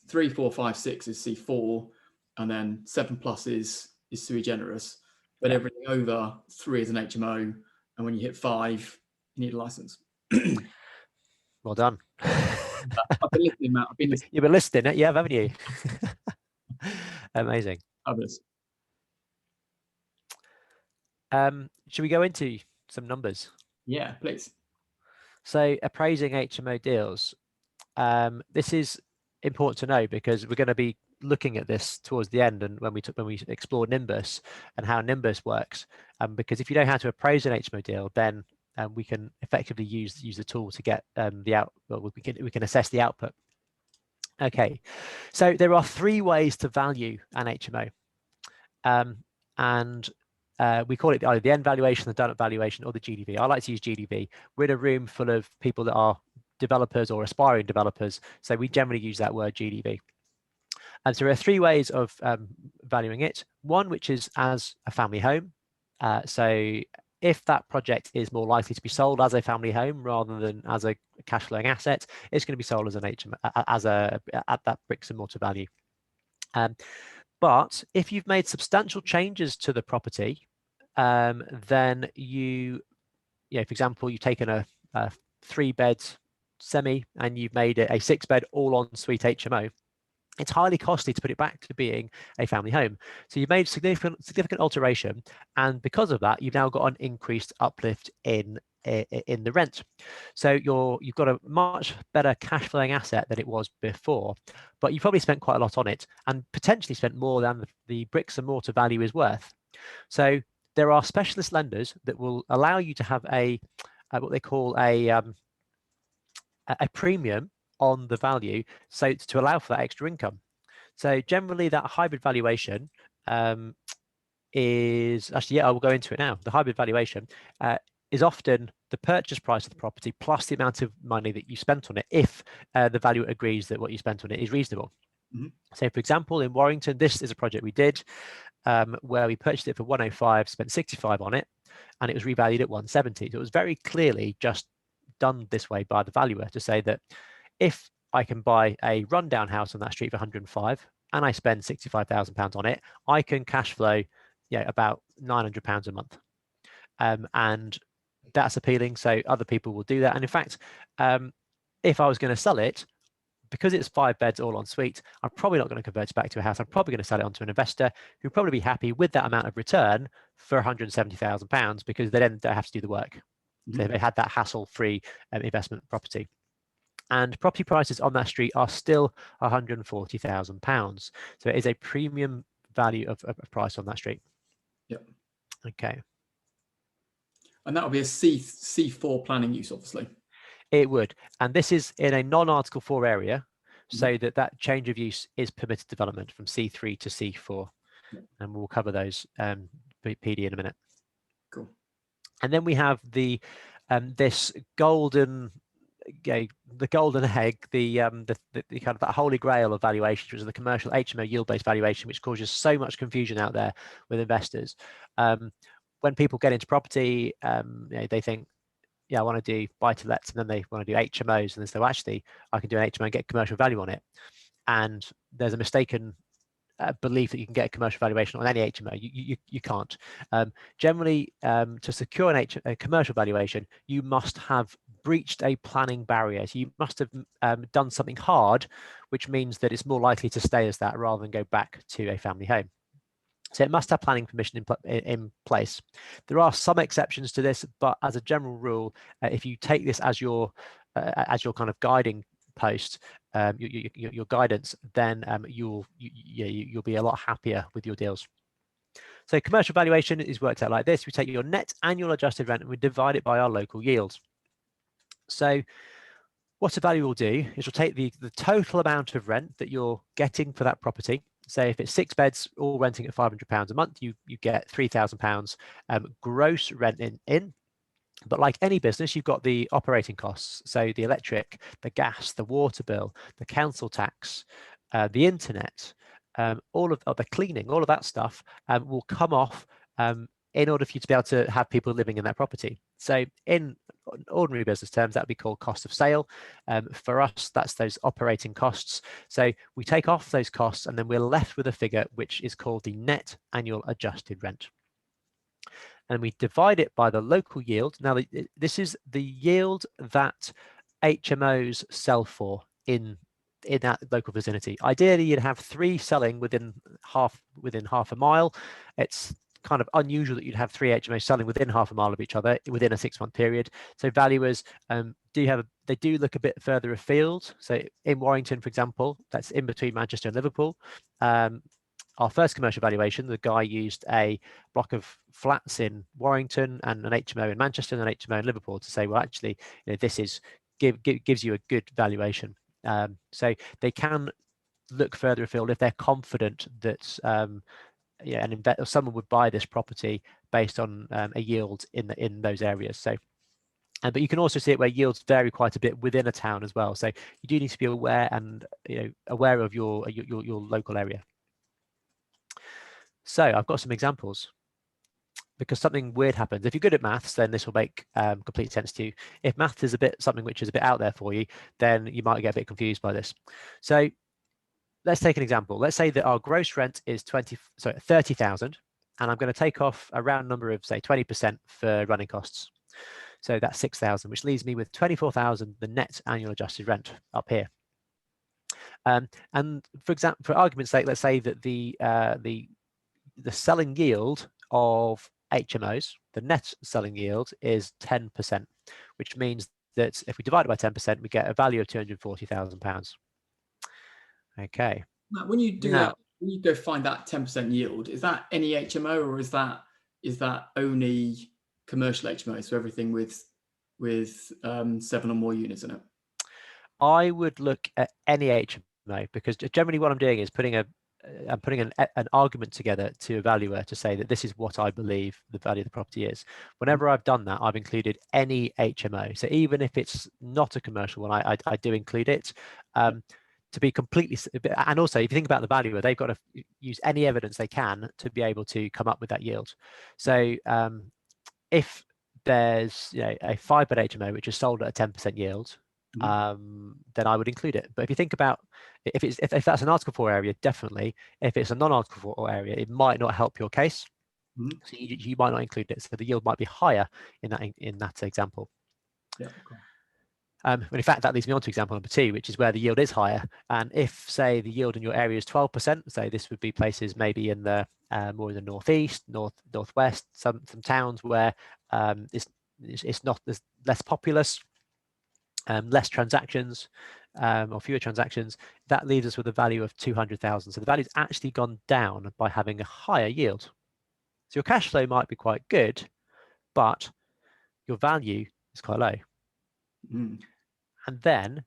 3, 4, 5, 6 is C4, and then 7+ is sui generis. But everything over 3 is an HMO, and when you hit 5, you need a license. Well done. I've been listening, Matt. You've been listening, yeah, haven't you? Amazing. Others. Should we go into some numbers? Yeah, please. So appraising HMO deals. This is important to know because we're going to be looking at this towards the end, and when we explore Nimbus and how Nimbus works. Because if you know how to appraise an HMO deal, then we can effectively use the tool to get we can assess the output. Okay, so there are 3 ways to value an HMO, and we call it either the end valuation, the done-up valuation, or the GDV. I like to use GDV. We're in a room full of people that are developers or aspiring developers, so we generally use that word GDV. And so there are 3 ways of valuing it. One, which is as a family home. So if that project is more likely to be sold as a family home rather than as a cash flowing asset, it's going to be sold as an HMO, at that bricks and mortar value. But if you've made substantial changes to the property, then for example, you've taken a 3-bed semi and you've made it a 6-bed all-en-suite HMO. It's highly costly to put it back to being a family home. So you've made significant alteration, and because of that, you've now got an increased uplift in the rent. So you've got a much better cash flowing asset than it was before, but you probably spent quite a lot on it and potentially spent more than the bricks and mortar value is worth. So there are specialist lenders that will allow you to have what they call a premium on the value, so to allow for that extra income. So generally that hybrid valuation is actually, I will go into it now. The hybrid valuation is often the purchase price of the property plus the amount of money that you spent on it, if the valuer agrees that what you spent on it is reasonable. So for example, in Warrington, this is a project we did where we purchased it for 105, spent 65 on it, and it was revalued at 170. So it was very clearly just done this way by the valuer to say that if I can buy a rundown house on that street for 105 and I spend £65,000 on it, I can cash flow about £900 a month. And that's appealing, so other people will do that. And in fact, if I was going to sell it, because it's 5 beds all en suite, I'm probably not going to convert it back to a house. I'm probably going to sell it onto an investor who'd probably be happy with that amount of return for £170,000 because they then don't have to do the work. So they had that hassle-free investment property. And property prices on that street are still £140,000. So it is a premium value of price on that street. Yep. Okay. And that would be a C4 planning use, obviously. It would. And this is in a non-Article 4 area, so that change of use is permitted development from C3 to C4. Yep. And we'll cover those PD in a minute. Cool. And then we have the this golden the golden egg, the kind of that holy grail of valuation, which is the commercial HMO yield-based valuation, which causes so much confusion out there with investors. When people get into property, they think, I want to do buy-to-lets, and then they want to do HMOs, and they say, well, actually, I can do an HMO and get commercial value on it. And there's a mistaken belief that you can get a commercial valuation on any HMO. You can't. Generally, to secure a commercial valuation, you must have breached a planning barrier. So you must have done something hard, which means that it's more likely to stay as that rather than go back to a family home. So it must have planning permission in place. There are some exceptions to this, but as a general rule, if you take this as your kind of guiding post, your guidance, then you'll be a lot happier with your deals. So commercial valuation is worked out like this. We take your net annual adjusted rent and we divide it by our local yield. So what a value will do is we'll take the total amount of rent that you're getting for that property. So if it's 6 beds, all renting at £500 a month, you get £3,000 gross rent in. But like any business, you've got the operating costs. So the electric, the gas, the water bill, the council tax, the internet, all of the cleaning, all of that stuff will come off in order for you to be able to have people living in that property. So in ordinary business terms, that would be called cost of sale. For us, that's those operating costs. So we take off those costs and then we're left with a figure which is called the net annual adjusted rent. And we divide it by the local yield. Now, this is the yield that HMOs sell for in that local vicinity. Ideally, you'd have 3 selling within half a mile. It's kind of unusual that you'd have 3 HMOs selling within half a mile of each other within a 6-month period. So valuers do look a bit further afield. So in Warrington, for example, that's in between Manchester and Liverpool. Our first commercial valuation, the guy used a block of flats in Warrington and an HMO in Manchester and an HMO in Liverpool to say, well, actually, this gives you a good valuation. So they can look further afield if they're confident that someone would buy this property based on a yield in those areas. So, but you can also see it where yields vary quite a bit within a town as well. So you do need to be aware of your local area. So I've got some examples because something weird happens. If you're good at maths, then this will make complete sense to you. If maths is something which is a bit out there for you, then you might get a bit confused by this. So let's take an example. Let's say that our gross rent is 30,000, and I'm going to take off a round number of say 20% for running costs. So that's 6,000, which leaves me with 24,000, the net annual adjusted rent up here. And for example, for argument's sake, let's say that the selling yield of HMOs, the net selling yield is 10%, which means that if we divide it by 10%, we get a value of £240,000. Okay. Matt, when you do that, when you go find that 10% yield, is that any HMO or is that only commercial HMO? So everything with 7 or more units in it? I would look at any HMO because generally what I'm doing is I'm putting an argument together to a valuer to say that this is what I believe the value of the property is. Whenever I've done that, I've included any HMO. So even if it's not a commercial one, I do include it. To be completely, and also if you think about the valuer, they've got to use any evidence they can to be able to come up with that yield. So if there's a 5-bed HMO which is sold at a 10% yield, then I would include it. But if you think about if that's an Article 4 area, definitely. If it's a non-Article 4 area, it might not help your case. So you might not include it. So the yield might be higher in that example. Yeah. Okay. And in fact, that leads me on to example number 2, which is where the yield is higher. And if, say, the yield in your area is 12%, so this would be places maybe in the more in the northeast, northwest, some towns where it's not as less populous, less transactions, or fewer transactions, that leaves us with a value of 200,000. So the value's actually gone down by having a higher yield. So your cash flow might be quite good, but your value is quite low. And then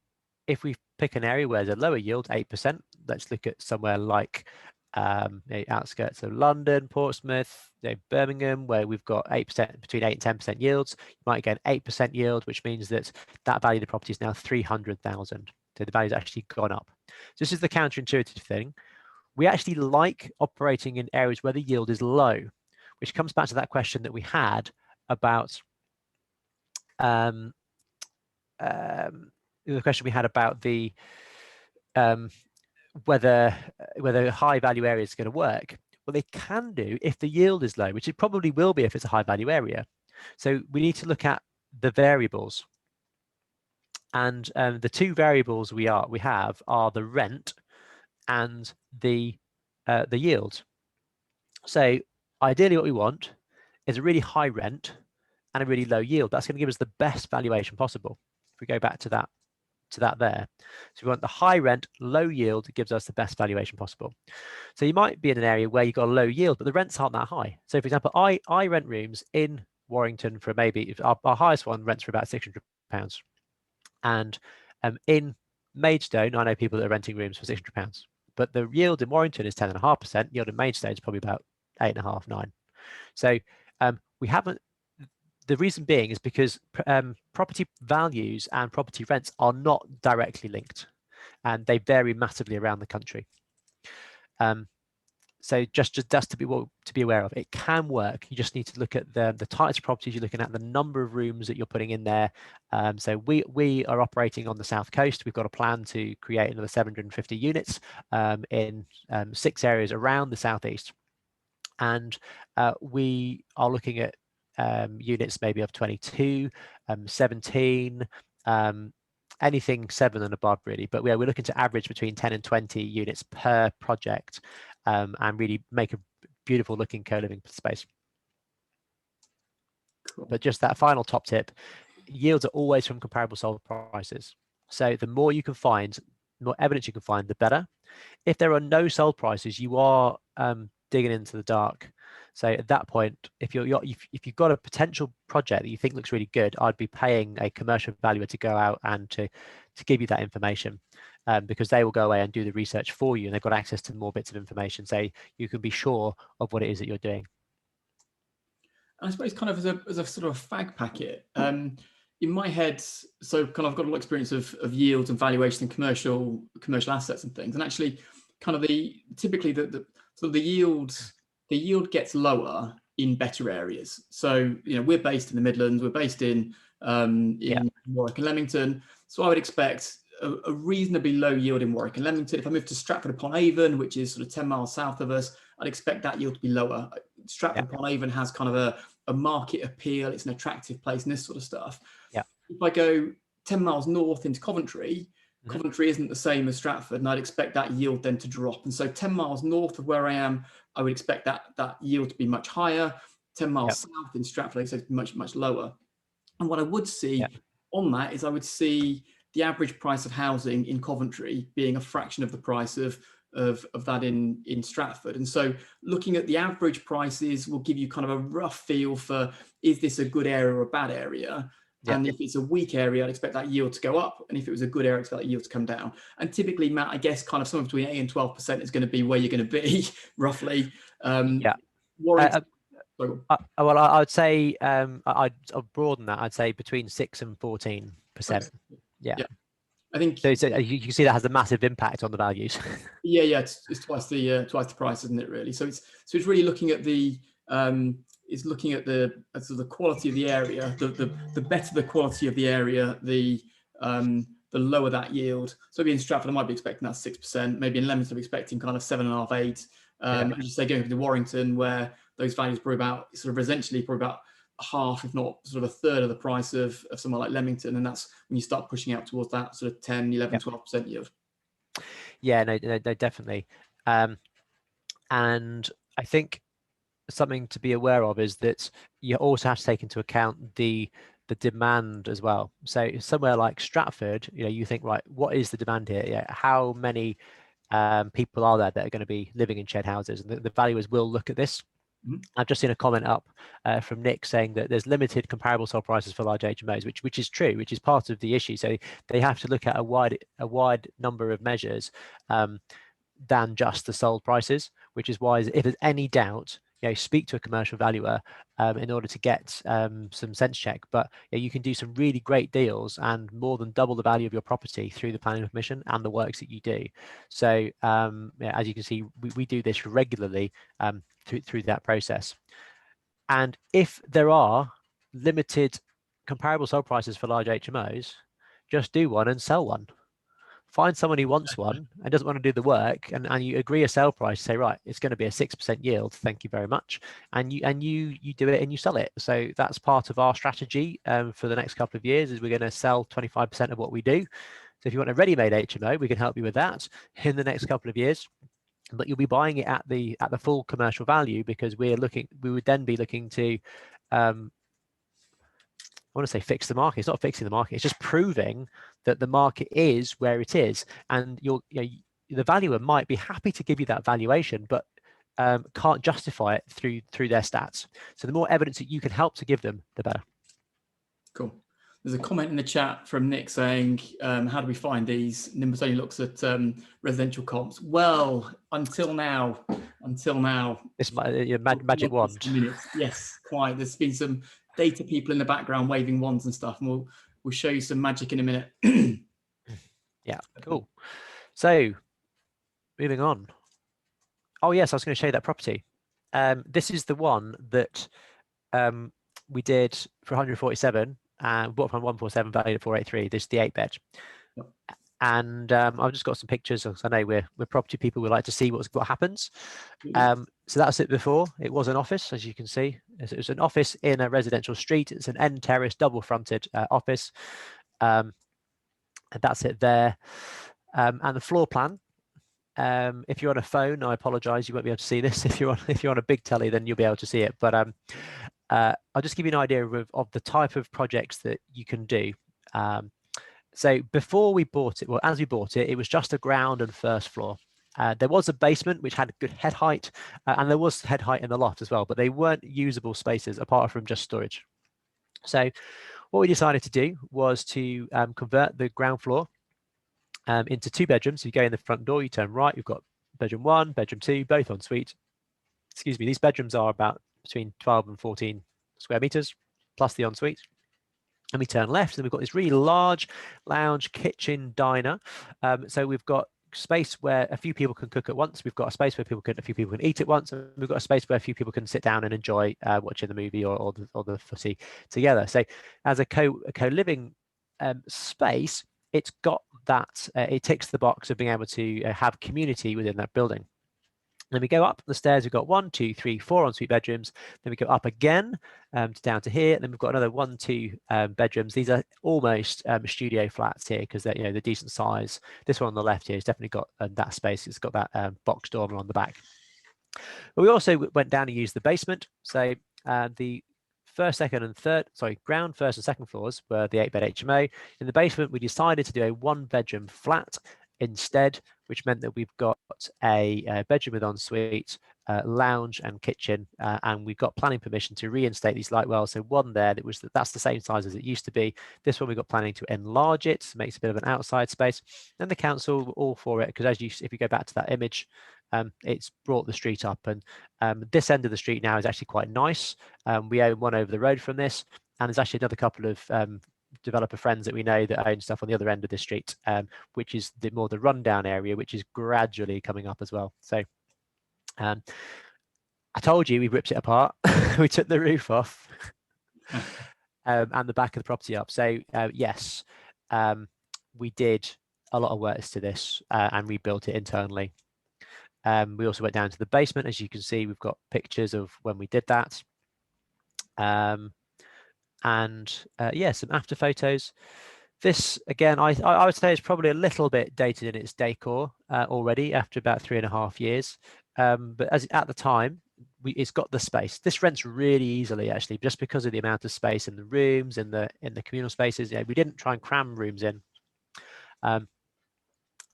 if we pick an area where there's a lower yield, 8%, let's look at somewhere like the outskirts of London, Portsmouth, Birmingham, where we've got 8%, between 8 and 10% yields. You might get an 8% yield, which means that value of the property is now 300,000. So the value's actually gone up. So this is the counterintuitive thing. We actually like operating in areas where the yield is low, which comes back to that question that we had about the question we had about the whether a high value area is going to work. Well, they can do if the yield is low, which it probably will be if it's a high value area. So we need to look at the variables. And the two variables we have are the rent and the yield. So ideally what we want is a really high rent and a really low yield. That's going to give us the best valuation possible. If we go back to that there. So we want the high rent, low yield gives us the best valuation possible. So you might be in an area where you've got a low yield, but the rents aren't that high. So for example, I rent rooms in Warrington for maybe, our highest one rents for about £600. And in Maidstone, I know people that are renting rooms for £600. But the yield in Warrington is 10.5%. Yield in Maidstone is probably about 8.5, 9. So we haven't. The reason being is because property values and property rents are not directly linked, and they vary massively around the country. So just to be aware of, it can work. You just need to look at the types of properties you're looking at, the number of rooms that you're putting in there. So we are operating on the south coast. We've got a plan to create another 750 units in 6 areas around the southeast, and we are looking at units maybe of 22, 17, anything 7 and above really, but we're looking to average between 10 and 20 units per project, and really make a beautiful looking co-living space. Cool. But just that final top tip, yields are always from comparable sold prices. So the more you can find, the more evidence you can find, the better. If there are no sold prices, you are digging into the dark. So at that point, if you've got a potential project that you think looks really good, I'd be paying a commercial valuer to go out and to give you that information, because they will go away and do the research for you, and they've got access to more bits of information, so you can be sure of what it is that you're doing. I suppose kind of as a sort of fag packet, in my head, so kind of I've got a lot of experience of yields and valuation and commercial assets and things, and actually kind of typically the yield gets lower in better areas. So we're based in the Midlands, we're based in Warwick and Leamington, so I would expect a reasonably low yield in Warwick and Leamington. If I move to Stratford upon Avon, which is sort of 10 miles south of us, I'd expect that yield to be lower. Stratford upon Avon has kind of a market appeal, it's an attractive place and this sort of stuff. If I go 10 miles north into Coventry, Coventry isn't the same as Stratford, and I'd expect that yield then to drop. And so 10 miles north of where I am, I would expect that yield to be much higher. 10 miles south in Stratford, I'd expect much, much lower. And what I would see on that is I would see the average price of housing in Coventry being a fraction of the price of that in Stratford. And so looking at the average prices will give you kind of a rough feel for, is this a good area or a bad area? And if it's a weak area, I'd expect that yield to go up. And if it was a good area, I'd expect that yield to come down. And typically, Matt, I guess kind of somewhere between 8 and 12% is going to be where you're going to be, roughly. Well, I would say, I'd broaden that. I'd say between 6 and 14%. Okay. Yeah. I think so. You can see that has a massive impact on the values. It's twice the price, isn't it? Really. So it's really looking at the sort of the quality of the area. The better the quality of the area, the lower that yield. So maybe in Stratford, I might be expecting that 6%. Maybe in Leamington, I'm expecting kind of 7.5, 8. As you say, going to Warrington, where those values probably about sort of residentially probably about half, if not sort of a third of the price of somewhere like Leamington, and that's when you start pushing out towards that sort of 10, 11, 12% yield. No, definitely. And I think something to be aware of is that you also have to take into account the demand as well. So somewhere like Stratford, you think, right, what is the demand here? How many people are there that are going to be living in shared houses? And the valuers will look at this. I've just seen a comment up from Nick saying that there's limited comparable sold prices for large HMOs, which is true, which is part of the issue. So they have to look at a wide number of measures than just the sold prices, which is why, if there's any doubt, speak to a commercial valuer in order to get some sense check. But you can do some really great deals and more than double the value of your property through the planning permission and the works that you do. So as you can see, we do this regularly through that process. And if there are limited comparable sold prices for large HMOs, just do one and sell one. Find someone who wants one and doesn't want to do the work, and you agree a sale price, say, right, it's going to be a 6% yield, thank you very much, and you do it and you sell it. So that's part of our strategy for the next couple of years, is we're going to sell 25% of what we do. So if you want a ready-made HMO, we can help you with that in the next couple of years, but you'll be buying it at the full commercial value, because we would then be looking to I want to say fix the market. It's not fixing the market, it's just proving that the market is where it is, and the valuer might be happy to give you that valuation, but can't justify it through their stats. So the more evidence that you can help to give them, the better. Cool. There's a comment in the chat from Nick saying, how do we find these? Nimbus only looks at residential comps. Well, until now. It's your magic wand. Yes, quite. There's been some data people in the background waving wands and stuff, and we'll show you some magic in a minute. Yeah, cool. So moving on. Oh yes, I was going to show you that property. This is the one that we did for 147 and bought from 147, valued at 483. This is the 8-bed. Yep. And I've just got some pictures, because I know we're property people. We like to see what happens. So that's it before. It was an office, as you can see. It was an office in a residential street. It's an end terrace, double fronted office. And that's it there. And the floor plan. If you're on a phone, I apologize, you won't be able to see this. If you're on a big telly, then you'll be able to see it. But I'll just give you an idea of the type of projects that you can do. So before we bought it, well, as we bought it, it was just a ground and first floor. There was a basement which had good head height, and there was head height in the loft as well, but they weren't usable spaces apart from just storage. So what we decided to do was to convert the ground floor into 2 bedrooms. So you go in the front door, you turn right, you've got bedroom 1, bedroom 2, both en suite. Excuse me, these bedrooms are about between 12 and 14 square meters, plus the ensuite. And we turn left, and we've got this really large lounge, kitchen, diner. So we've got space where a few people can cook at once. We've got a space where a few people can eat at once, and we've got a space where a few people can sit down and enjoy watching the movie or the footy together. So as a co-living space, it's got that. It ticks the box of being able to have community within that building. Then we go up the stairs. We've got 1, 2, 3, 4 ensuite bedrooms. Then we go up again down to here. And then we've got another 1, 2 bedrooms. These are almost studio flats here, because they're the decent size. This one on the left here has definitely got that space. It's got that box dormer on the back. But we also went down and used the basement. So the first, second, and third, ground, first, and second floors were the 8-bed HMO. In the basement, we decided to do a 1-bedroom flat instead, which meant that we've got a bedroom with ensuite, lounge and kitchen, and we've got planning permission to reinstate these light wells. So one there that's the same size as it used to be. This one we got planning to enlarge it, makes a bit of an outside space. And the council were all for it, because if you go back to that image, it's brought the street up, and this end of the street now is actually quite nice. We own one over the road from this, and there's actually another couple of developer friends that we know that own stuff on the other end of the street, which is more the rundown area, which is gradually coming up as well. So I told you we ripped it apart. We took the roof off and the back of the property up. So yes, we did a lot of works to this and rebuilt it internally. We also went down to the basement. As you can see, we've got pictures of when we did that. Yeah, some after photos. This, again, I would say is probably a little bit dated in its decor already after about 3.5 years. But at the time, it's got the space. This rents really easily, actually, just because of the amount of space in the rooms, in the communal spaces. We didn't try and cram rooms in.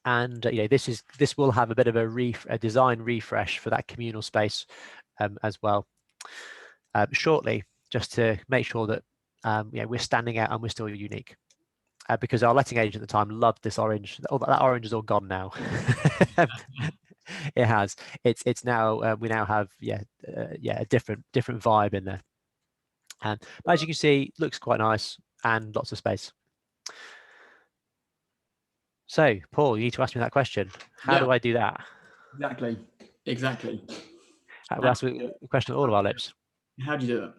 This will have a bit of a design refresh for that communal space as well shortly, just to make sure that we're standing out and we're still unique. Because our letting agent at the time loved this orange. That orange is all gone now. It has. It's now we now have a different vibe in there. But as you can see, looks quite nice and lots of space. So, Paul, you need to ask me that question. How do I do that? Exactly. That's a question at all of our lips. How do you do it?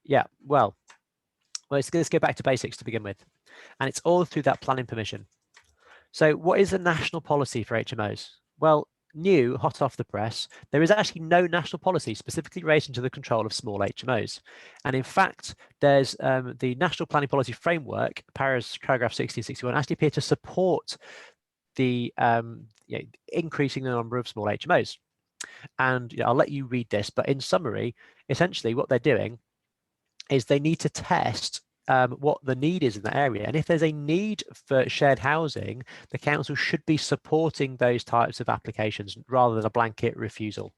Yeah, well, let's go back to basics to begin with. And it's all through that planning permission. So what is the national policy for HMOs? Well, new, hot off the press, there is actually no national policy specifically relating to the control of small HMOs. And in fact, there's the National Planning Policy Framework, paragraph 60 and 61, actually appear to support the increasing the number of small HMOs. And I'll let you read this, but in summary, essentially what they're doing is they need to test what the need is in that area. And if there's a need for shared housing, the council should be supporting those types of applications rather than a blanket refusal.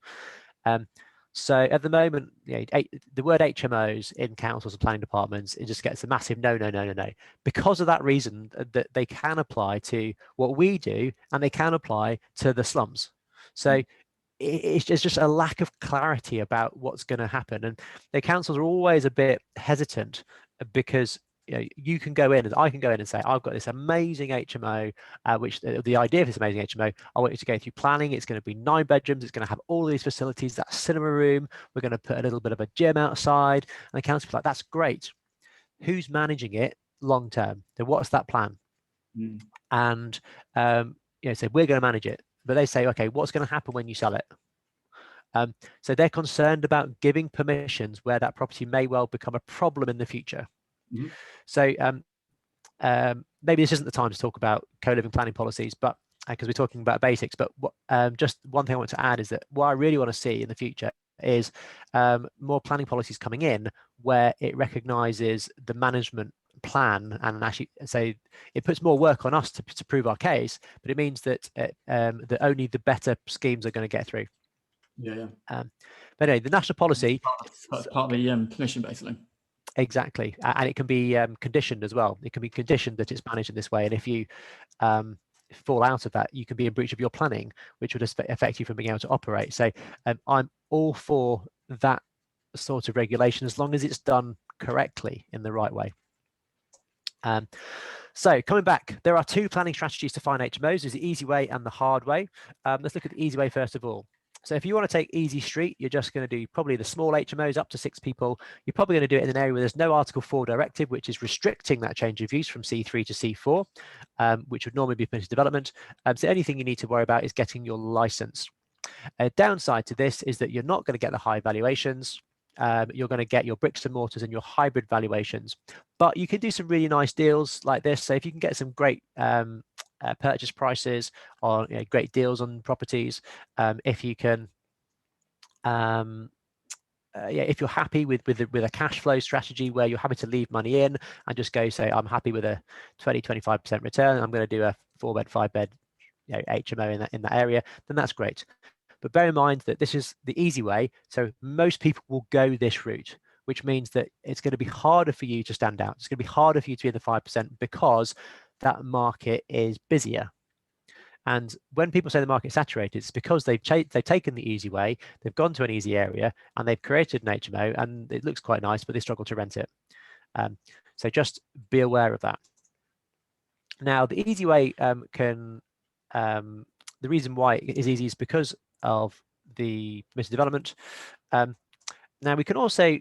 So at the moment, the word HMOs in councils and planning departments, it just gets a massive no, no, no, no, no. Because of that reason, that they can apply to what we do and they can apply to the slums. So it's just a lack of clarity about what's going to happen. And the councils are always a bit hesitant because you can go in and I can go in and say, I've got this amazing HMO, which the idea of this amazing HMO, I want you to go through planning. It's going to be 9 bedrooms. It's going to have all of these facilities, that cinema room. We're going to put a little bit of a gym outside. And the council is like, that's great. Who's managing it long term? So what's that plan? And so we're going to manage it. But they say, okay, what's going to happen when you sell it? So they're concerned about giving permissions where that property may well become a problem in the future. So maybe this isn't the time to talk about co-living planning policies, but because we're talking about basics, but just one thing I want to add is that what I really want to see in the future is more planning policies coming in where it recognizes the management plan and actually say it puts more work on us to prove our case, but it means that that only the better schemes are going to get through. But anyway, the national policy, that's part of the commission basically. Exactly, and it can be conditioned as well. It can be conditioned that it's managed in this way, and if you fall out of that, you can be in breach of your planning, which would affect you from being able to operate. So I'm all for that sort of regulation as long as it's done correctly in the right way. So coming back, there are 2 planning strategies to find HMOs. There's the easy way and the hard way. Let's look at the easy way first of all. So if you want to take easy street, you're just going to do probably the small HMOs up to 6 people. You're probably going to do it in an area where there's no Article 4 directive, which is restricting that change of use from C3 to C4, which would normally be permitted development. So anything you need to worry about is getting your license. A downside to this is that you're not going to get the high valuations. You're going to get your bricks and mortars and your hybrid valuations, but you can do some really nice deals like this. So if you can get some great purchase prices or great deals on properties, if you can if you're happy with a cash flow strategy where you're happy to leave money in and just go say, I'm happy with a 20-25% return, I'm going to do a 4-bed 5-bed HMO in that area, then that's great. But bear in mind that this is the easy way. So most people will go this route, which means that it's going to be harder for you to stand out. It's going to be harder for you to be in the 5% because that market is busier. And when people say the market's saturated, it's because they've taken the easy way, they've gone to an easy area and they've created an HMO and it looks quite nice, but they struggle to rent it. So just be aware of that. Now, the easy way the reason why it is easy is because of the permitted development. Now, we can also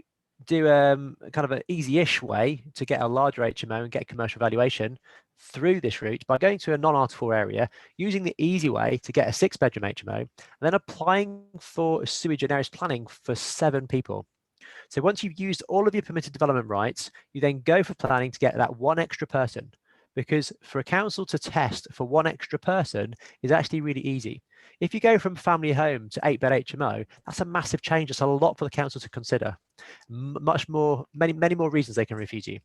do kind of an easy-ish way to get a larger HMO and get commercial valuation through this route by going to a non-Article 4 area, using the easy way to get a 6-bedroom HMO, and then applying for sui generis planning for 7 people. So once you've used all of your permitted development rights, you then go for planning to get that 1 extra person, because for a council to test for 1 extra person is actually really easy. If you go from family home to 8-bed HMO, that's a massive change. It's a lot for the council to consider. Many more reasons they can refuse you.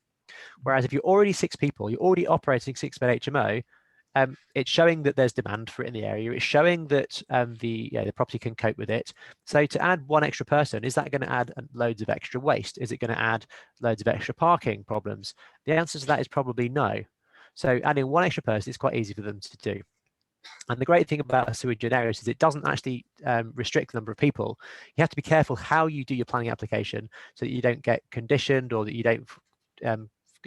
Whereas if you're already 6 people, you're already operating 6-bed HMO, it's showing that there's demand for it in the area. It's showing that the property can cope with it. So to add 1 extra person, is that going to add loads of extra waste? Is it going to add loads of extra parking problems? The answer to that is probably no. So adding 1 extra person is quite easy for them to do. And the great thing about a sui generis is it doesn't actually restrict the number of people. You have to be careful how you do your planning application so that you don't get conditioned or that you don't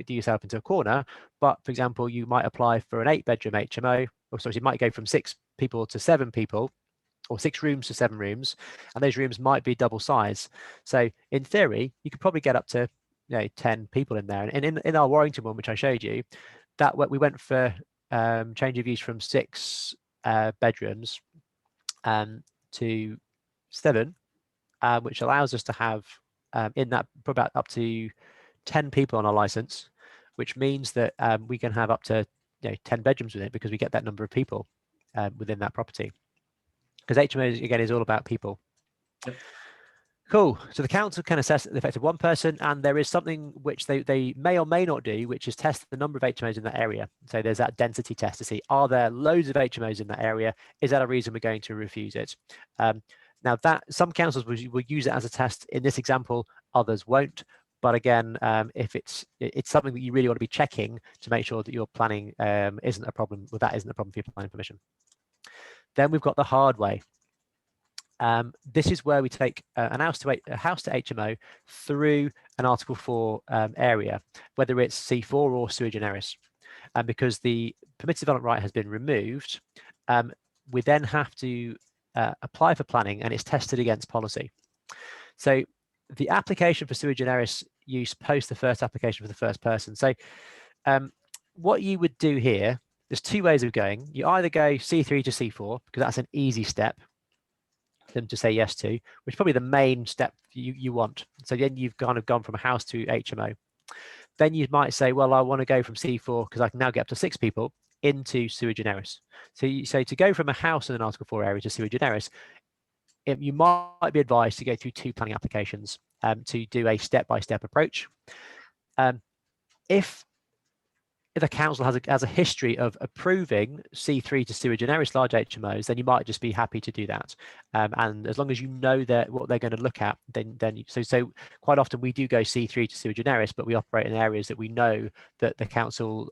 do yourself into a corner. But for example, you might apply for an 8-bedroom HMO, or sorry, you might go from 6 people to 7 people, or 6 rooms to 7 rooms, and those rooms might be double size. So in theory, you could probably get up to 10 people in there. And in our Warrington one, which I showed you, that we went for change of use from 6 bedrooms to 7, which allows us to have in that about up to 10 people on our license, which means that we can have up to 10 bedrooms with it, because we get that number of people within that property. Because HMO, again, is all about people. Yep. Cool. So the council can assess the effect of one person, and there is something which they may or may not do, which is test the number of HMOs in that area. So there's that density test to see, are there loads of HMOs in that area? Is that a reason we're going to refuse it? Now, that some councils will use it as a test in this example, others won't. But again, if it's something that you really want to be checking to make sure that your planning isn't a problem, well, that isn't a problem for your planning permission. Then we've got the hard way. This is where we take a house to HMO through an Article 4 area, whether it's C4 or sui generis. And because the permitted development right has been removed, we then have to apply for planning, and it's tested against policy. So the application for sui generis use post the first application for the first person. So what you would do here, there's 2 ways of going. You either go C3 to C4, because that's an easy step for them to say yes to, which is probably the main step you want. So then you've kind of gone from a house to HMO. Then you might say, well, I want to go from C4 because I can now get up to 6 people into sui generis. So to go from a house in an Article 4 area to sui generis, you might be advised to go through 2 planning applications to do a step-by-step approach. If the council has a history of approving C3 to sui generis large HMOs, then you might just be happy to do that. And as long as you know what they're going to look at, then so quite often we do go C3 to sui generis, but we operate in areas that we know that the council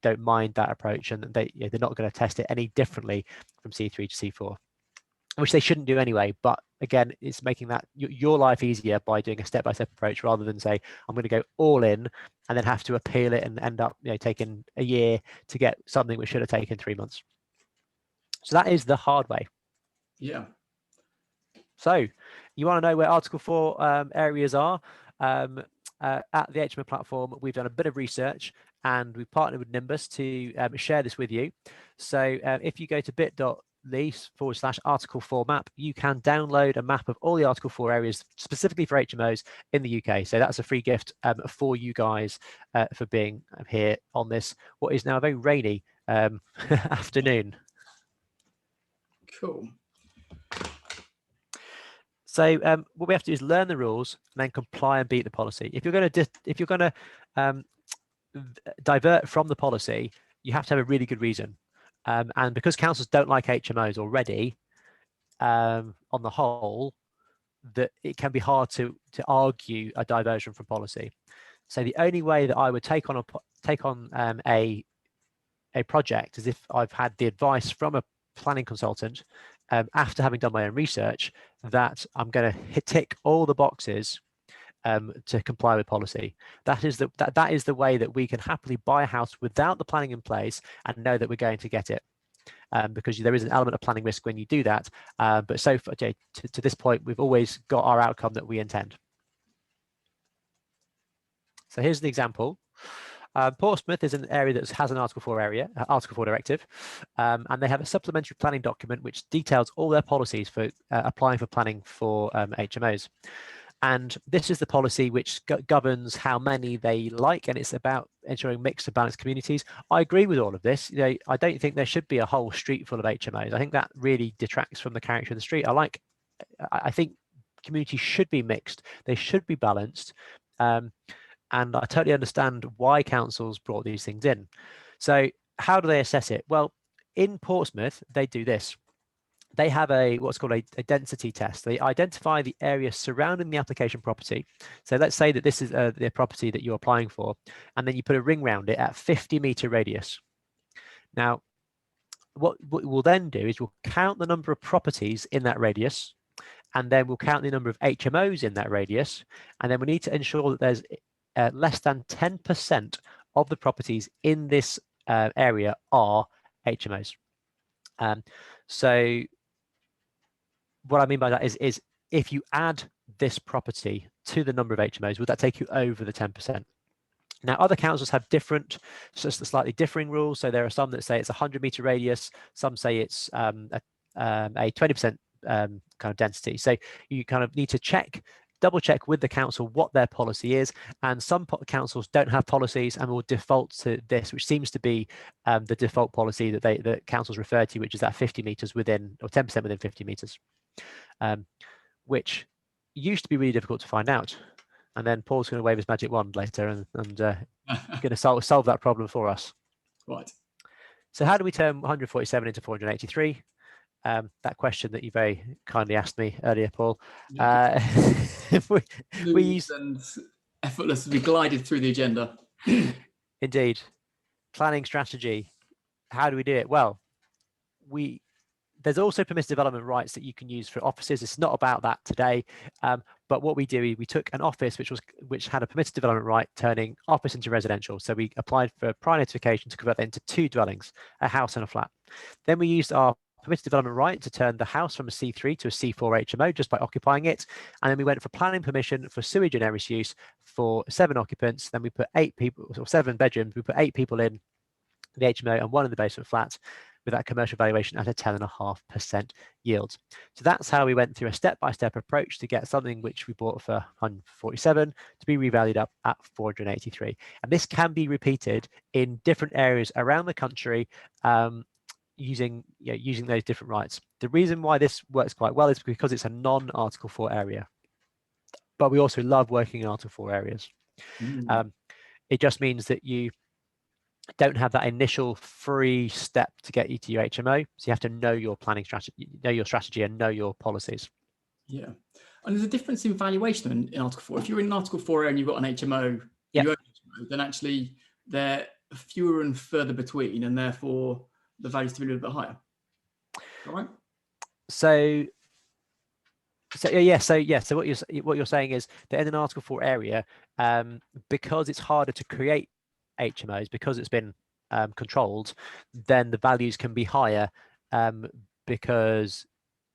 don't mind that approach, and they're not going to test it any differently from C3 to C4. Which they shouldn't do anyway, but again, it's making that your life easier by doing a step-by-step approach, rather than say, I'm going to go all in and then have to appeal it and end up taking a year to get something which should have taken 3 months. So that is the hard way. Yeah. So you want to know where Article 4 areas are? At the HMO platform, we've done a bit of research, and we've partnered with Nimbus to share this with you. So if you go to bit.ly/Article 4 map, you can download a map of all the Article 4 areas specifically for HMOs in the UK. So that's a free gift for you guys for being here on this, what is now a very rainy afternoon. Cool. So what we have to do is learn the rules and then comply and beat the policy. If you're going to divert from the policy, you have to have a really good reason. And because councils don't like HMOs already, on the whole, that it can be hard to argue a diversion from policy. So the only way that I would take on a project is if I've had the advice from a planning consultant after having done my own research that I'm going to tick all the boxes to comply with policy. That is the way that we can happily buy a house without the planning in place and know that we're going to get it. Because there is an element of planning risk when you do that. But so far, to this point, we've always got our outcome that we intend. So here's the example. Portsmouth is an area that has an Article 4 directive, and they have a supplementary planning document which details all their policies for applying for planning for HMOs. And this is the policy which governs how many they like, and it's about ensuring mixed and balanced communities. I agree with all of this. I don't think there should be a whole street full of HMOs. I think that really detracts from the character of the street. I think communities should be mixed. They should be balanced. And I totally understand why councils brought these things in. So how do they assess it? Well, in Portsmouth, they do this. They have what's called a density test. They identify the area surrounding the application property. So let's say that this is the property that you're applying for, and then you put a ring around it at 50-meter radius. Now, what we'll then do is we'll count the number of properties in that radius, and then we'll count the number of HMOs in that radius, and then we need to ensure that there's less than 10% of the properties in this area are HMOs. So what I mean by that is if you add this property to the number of HMOs, would that take you over the 10%? Now, other councils have different, just slightly differing rules. So there are some that say it's a 100-meter radius. Some say it's a 20% kind of density. So you kind of need to double check with the council what their policy is. And some councils don't have policies and will default to this, which seems to be the default policy that councils refer to, which is that 50 meters within, or 10% within 50 meters, which used to be really difficult to find out. And then Paul's going to wave his magic wand later and going to solve that problem for us. Right. So how do we turn 147 into 483? That question that you very kindly asked me earlier, Paul. we use and effortlessly glided through the agenda. Indeed. Planning strategy. How do we do it? Well, there's also permissive development rights that you can use for offices. It's not about that today, but what we do is we took an office which had a permissive development right, turning office into residential. So we applied for prior notification to convert that into 2 dwellings, a house and a flat. Then we used our permissive development right to turn the house from a C3 to a C4 HMO just by occupying it. And then we went for planning permission for sewage and air use for 7 occupants. Then we put 8 people, or 7 bedrooms. We put 8 people in the HMO and 1 in the basement flat, with that commercial valuation at a 10.5% yield. So that's how we went through a step-by-step approach to get something which we bought for 147 to be revalued up at 483. And this can be repeated in different areas around the country, using those different rights. The reason why this works quite well is because it's a non-Article 4 area, but we also love working in Article 4 areas. It just means that you don't have that initial free step to get you to your HMO. So you have to know your planning strategy, and know your policies. Yeah. And there's a difference in valuation in Article 4. If you're in Article 4 and you've got an HMO, then actually they're fewer and further between, and therefore the value's to be a little bit higher. All right. So what you're saying is that in an Article 4 area, because it's harder to create HMOs, because it's been controlled, then the values can be higher, because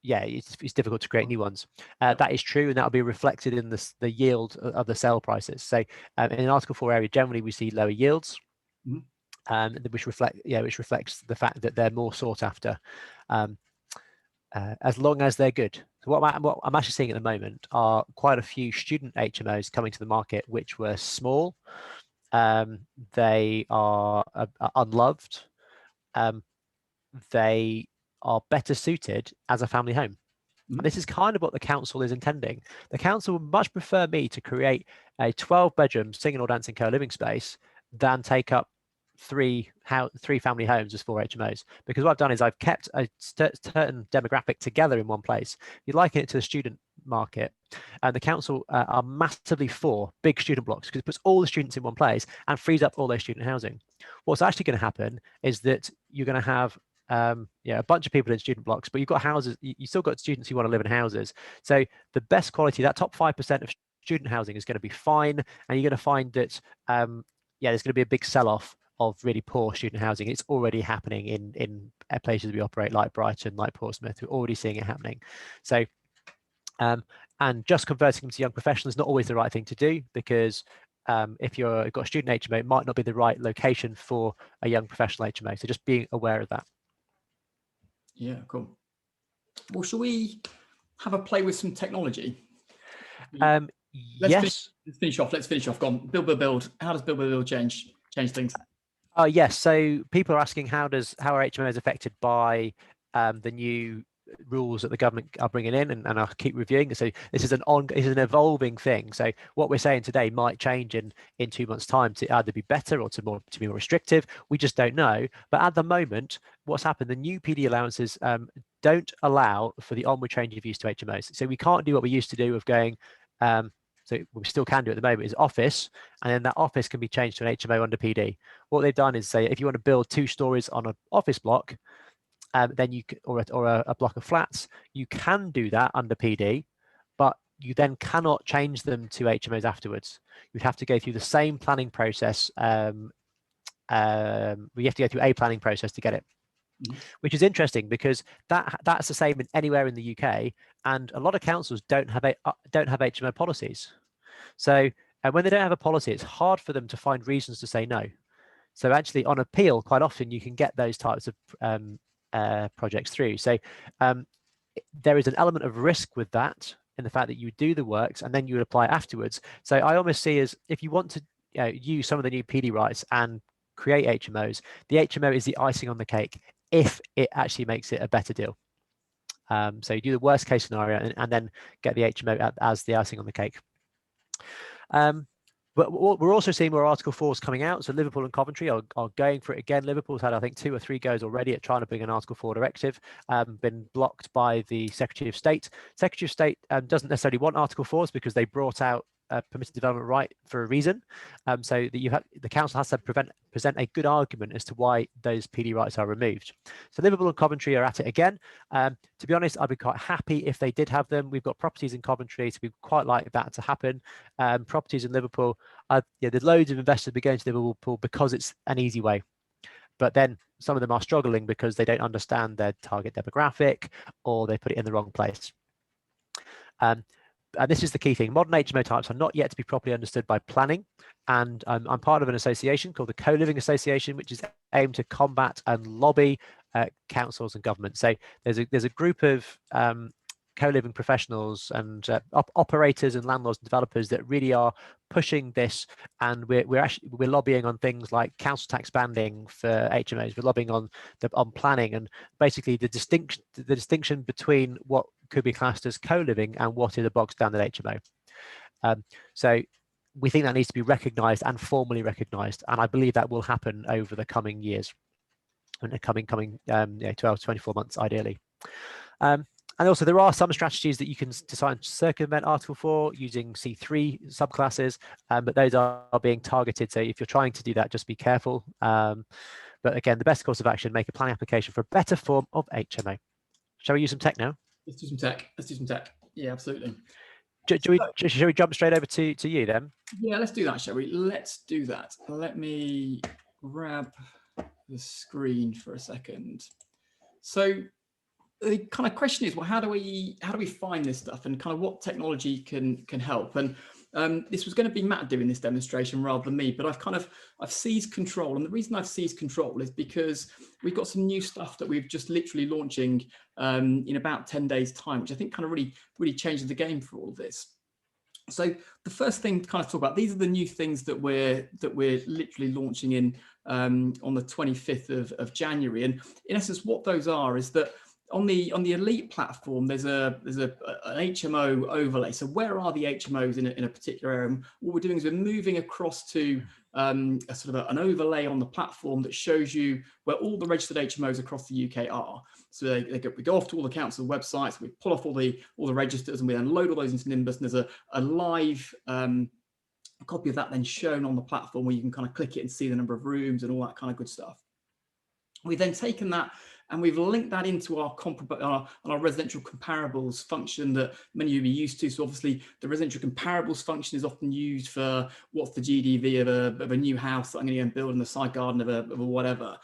it's difficult to create new ones. That is true, and that'll be reflected in the yield of the sale prices. So in an Article 4 area, generally we see lower yields, which reflects the fact that they're more sought after, as long as they're good. So what I'm actually seeing at the moment are quite a few student HMOs coming to the market, which were small. They are unloved. They are better suited as a family home. And this is kind of what the council is intending. The council would much prefer me to create a 12-bedroom singing or dancing co-living space than take up 3 family homes as 4 HMOs, because what I've done is I've kept a certain demographic together in one place. You liken it to the student market, and the council are massively for big student blocks because it puts all the students in one place and frees up all their student housing. What's actually going to happen is that you're going to have a bunch of people in student blocks, but you've got houses. You still got students who want to live in houses. So the best quality, that top 5% of student housing, is going to be fine, and you're going to find that there's going to be a big sell-off of really poor student housing. It's already happening in places we operate, like Brighton, like Portsmouth. We're already seeing it happening. So, and just converting them to young professionals is not always the right thing to do, because if you've got a student HMO, it might not be the right location for a young professional HMO. So just being aware of that. Yeah, cool. Well, shall we have a play with some technology? Yes. Let's finish off. Go on. Build. How does build change things? Yes. So people are asking how are HMOs affected by the new rules that the government are bringing in, and I'll keep reviewing. So this is an evolving thing. So what we're saying today might change in 2 months' time to either be better or to be more restrictive. We just don't know. But at the moment, what's happened? The new PD allowances don't allow for the onward change of use to HMOs. So we can't do what we used to do of going. So we still can do at the moment is office, and then that office can be changed to an HMO under PD. What they've done is say if you want to build 2 stories on an office block, then you can, or a block of flats, you can do that under PD, but you then cannot change them to HMOs afterwards. You'd have to go through the same planning process. We have to go through a planning process to get it, which is interesting because that's the same in anywhere in the UK, and a lot of councils don't have HMO policies. So And when they don't have a policy, it's hard for them to find reasons to say no. So actually on appeal, quite often you can get those types of projects through. So there is an element of risk with that, in the fact that you do the works and then you would apply afterwards. So I almost see as, if you want to use some of the new PD rights and create HMOs, the HMO is the icing on the cake if it actually makes it a better deal. So you do the worst case scenario and then get the HMO as the icing on the cake. But we're also seeing more Article 4s coming out. So Liverpool and Coventry are going for it again. Liverpool's had, I think, 2 or 3 goes already at trying to bring an Article 4 directive, been blocked by the Secretary of State. Secretary of State doesn't necessarily want Article 4s because they brought out a permitted development right for a reason. So that the council has to present a good argument as to why those PD rights are removed. So Liverpool and Coventry are at it again. To be honest, I'd be quite happy if they did have them. We've got properties in Coventry, so we'd quite like that to happen. Properties in Liverpool, there's loads of investors be going to Liverpool because it's an easy way. But then some of them are struggling because they don't understand their target demographic, or they put it in the wrong place. And this is the key thing. Modern HMO types are not yet to be properly understood by planning. And I'm part of an association called the Co-Living Association, which is aimed to combat and lobby councils and governments. So there's a group of co-living professionals and operators and landlords and developers that really are pushing this, and we're lobbying on things like council tax banding for HMOs. We're lobbying on planning, and basically the distinction between what could be classed as co-living and what is a bog standard HMO. So we think that needs to be recognised and formally recognised, and I believe that will happen over the coming years, and the coming 12 to 24 months ideally. And also there are some strategies that you can decide to circumvent Article 4 using C3 subclasses, but those are being targeted. So if you're trying to do that, just be careful. But again, the best course of action, make a planning application for a better form of HMO. Shall we use some tech now? Let's do some tech. Let's do some tech. Yeah, absolutely. Shall we jump straight over to you then? Yeah, let's do that, shall we? Let's do that. Let me grab the screen for a second. So the kind of question is, well, how do we find this stuff, and kind of what technology can help? And this was going to be Matt doing this demonstration rather than me, but I've seized control. And the reason I've seized control is because we've got some new stuff that we've just literally launching in about 10 days time, which I think kind of really changes the game for all of this. So the first thing to kind of talk about, these are the new things that we're literally launching in on the 25th of January. And in essence, what those are is that on the Elite platform, there's an HMO overlay. So where are the HMOs in a particular area? And what we're doing is we're moving across to a sort of an overlay on the platform that shows you where all the registered HMOs across the UK are. So we go off to all the council websites, we pull off all the registers, and we then load all those into Nimbus. And there's a live copy of that then shown on the platform where you can kind of click it and see the number of rooms and all that kind of good stuff. We've then taken that and we've linked that into our residential comparables function that many of you will be used to. So obviously the residential comparables function is often used for what's the GDV of a new house that I'm going to go and build in the side garden of a whatever.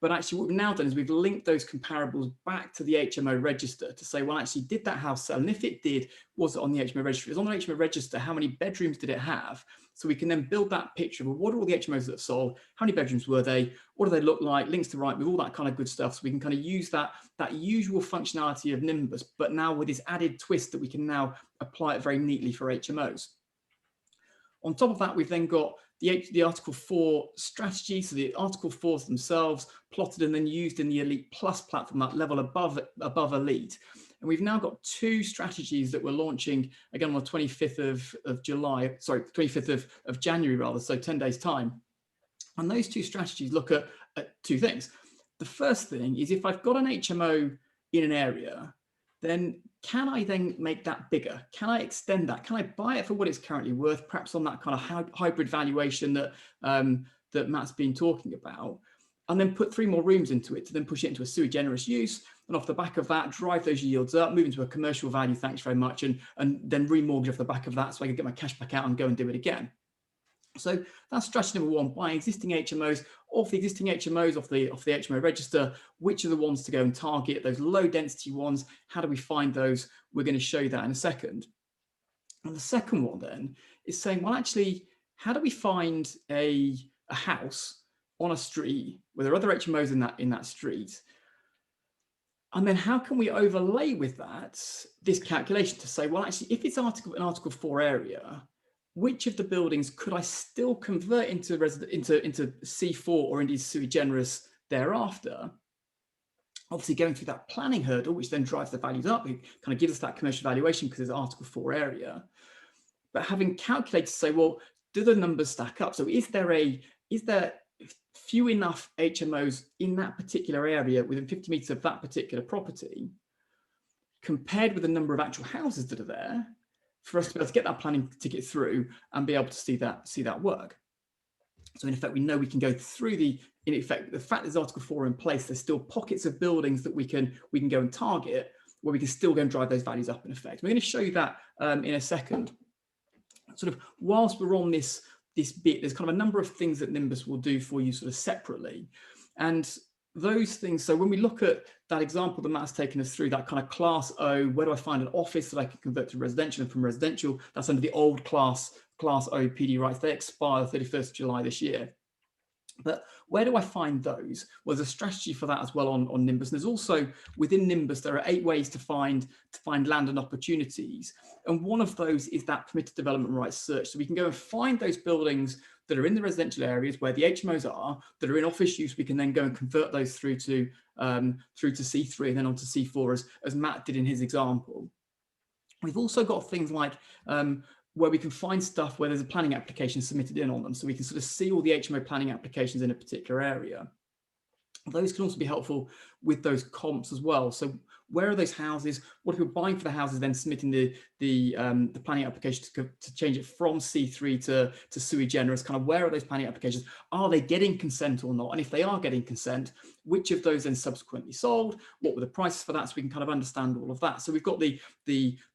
But actually what we've now done is we've linked those comparables back to the HMO register to say, well, actually, did that house sell? And if it did, was it on the HMO register? If it was on the HMO register, how many bedrooms did it have? So we can then build that picture of what are all the HMOs that have sold? How many bedrooms were they? What do they look like? Links to right, with all that kind of good stuff. So we can kind of use that usual functionality of Nimbus, but now with this added twist that we can now apply it very neatly for HMOs. On top of that, we've then got the Article 4 strategy. So the Article 4s themselves plotted and then used in the Elite Plus platform, that level above Elite. And we've now got 2 strategies that we're launching again on the 25th of July, sorry, 25th of January rather, so 10 days time. And those 2 strategies look at 2 things. The first thing is, if I've got an HMO in an area, then can I then make that bigger? Can I extend that? Can I buy it for what it's currently worth, perhaps on that kind of hybrid valuation that that Matt's been talking about, and then put 3 more rooms into it to then push it into a sui generis use, and off the back of that, drive those yields up, move into a commercial value, thanks very much, and then remortgage off the back of that so I can get my cash back out and go and do it again. So that's strategy number 1, buying existing HMOs, off the existing HMOs, off the HMO register. Which are the ones to go and target, those low density ones? How do we find those? We're going to show you that in a second. And the second one then is saying, well, actually, how do we find a house on a street where there are other HMOs in that street? And then how can we overlay with that this calculation to say, well, actually, if it's an Article 4 area, which of the buildings could I still convert into C4 or indeed sui generis thereafter? Obviously, going through that planning hurdle, which then drives the values up, it kind of gives us that commercial valuation because it's an Article 4 area. But having calculated to say, well, do the numbers stack up? So is there few enough HMOs in that particular area within 50 meters of that particular property, compared with the number of actual houses that are there, for us to be able to get that planning ticket through and be able to see that work? So in effect, we know we can go through the fact there's Article 4 in place, there's still pockets of buildings that we can go and target where we can still go and drive those values up in effect. We're going to show you that in a second. Sort of whilst we're on this bit, there's kind of a number of things that Nimbus will do for you sort of separately. And those things, so when we look at that example that Matt's taken us through, that kind of class O, where do I find an office that I can convert to residential, and from residential, that's under the old class O PD rights. They expire the 31st of July this year. But where do I find those? Well, there's a strategy for that as well on Nimbus. And there's also, within Nimbus, there are 8 ways to find land and opportunities. And one of those is that permitted development rights search. So we can go and find those buildings that are in the residential areas where the HMOs are, that are in office use. We can then go and convert those through to C3 and then onto C4, as Matt did in his example. We've also got things like where we can find stuff where there's a planning application submitted in on them. So we can sort of see all the HMO planning applications in a particular area. Those can also be helpful with those comps as well. So where are those houses? What are people buying for the houses, then submitting the planning application to change it from C3 to sui generis? Kind of where are those planning applications? Are they getting consent or not? And if they are getting consent, which of those then subsequently sold? What were the prices for that? So we can kind of understand all of that. So we've got the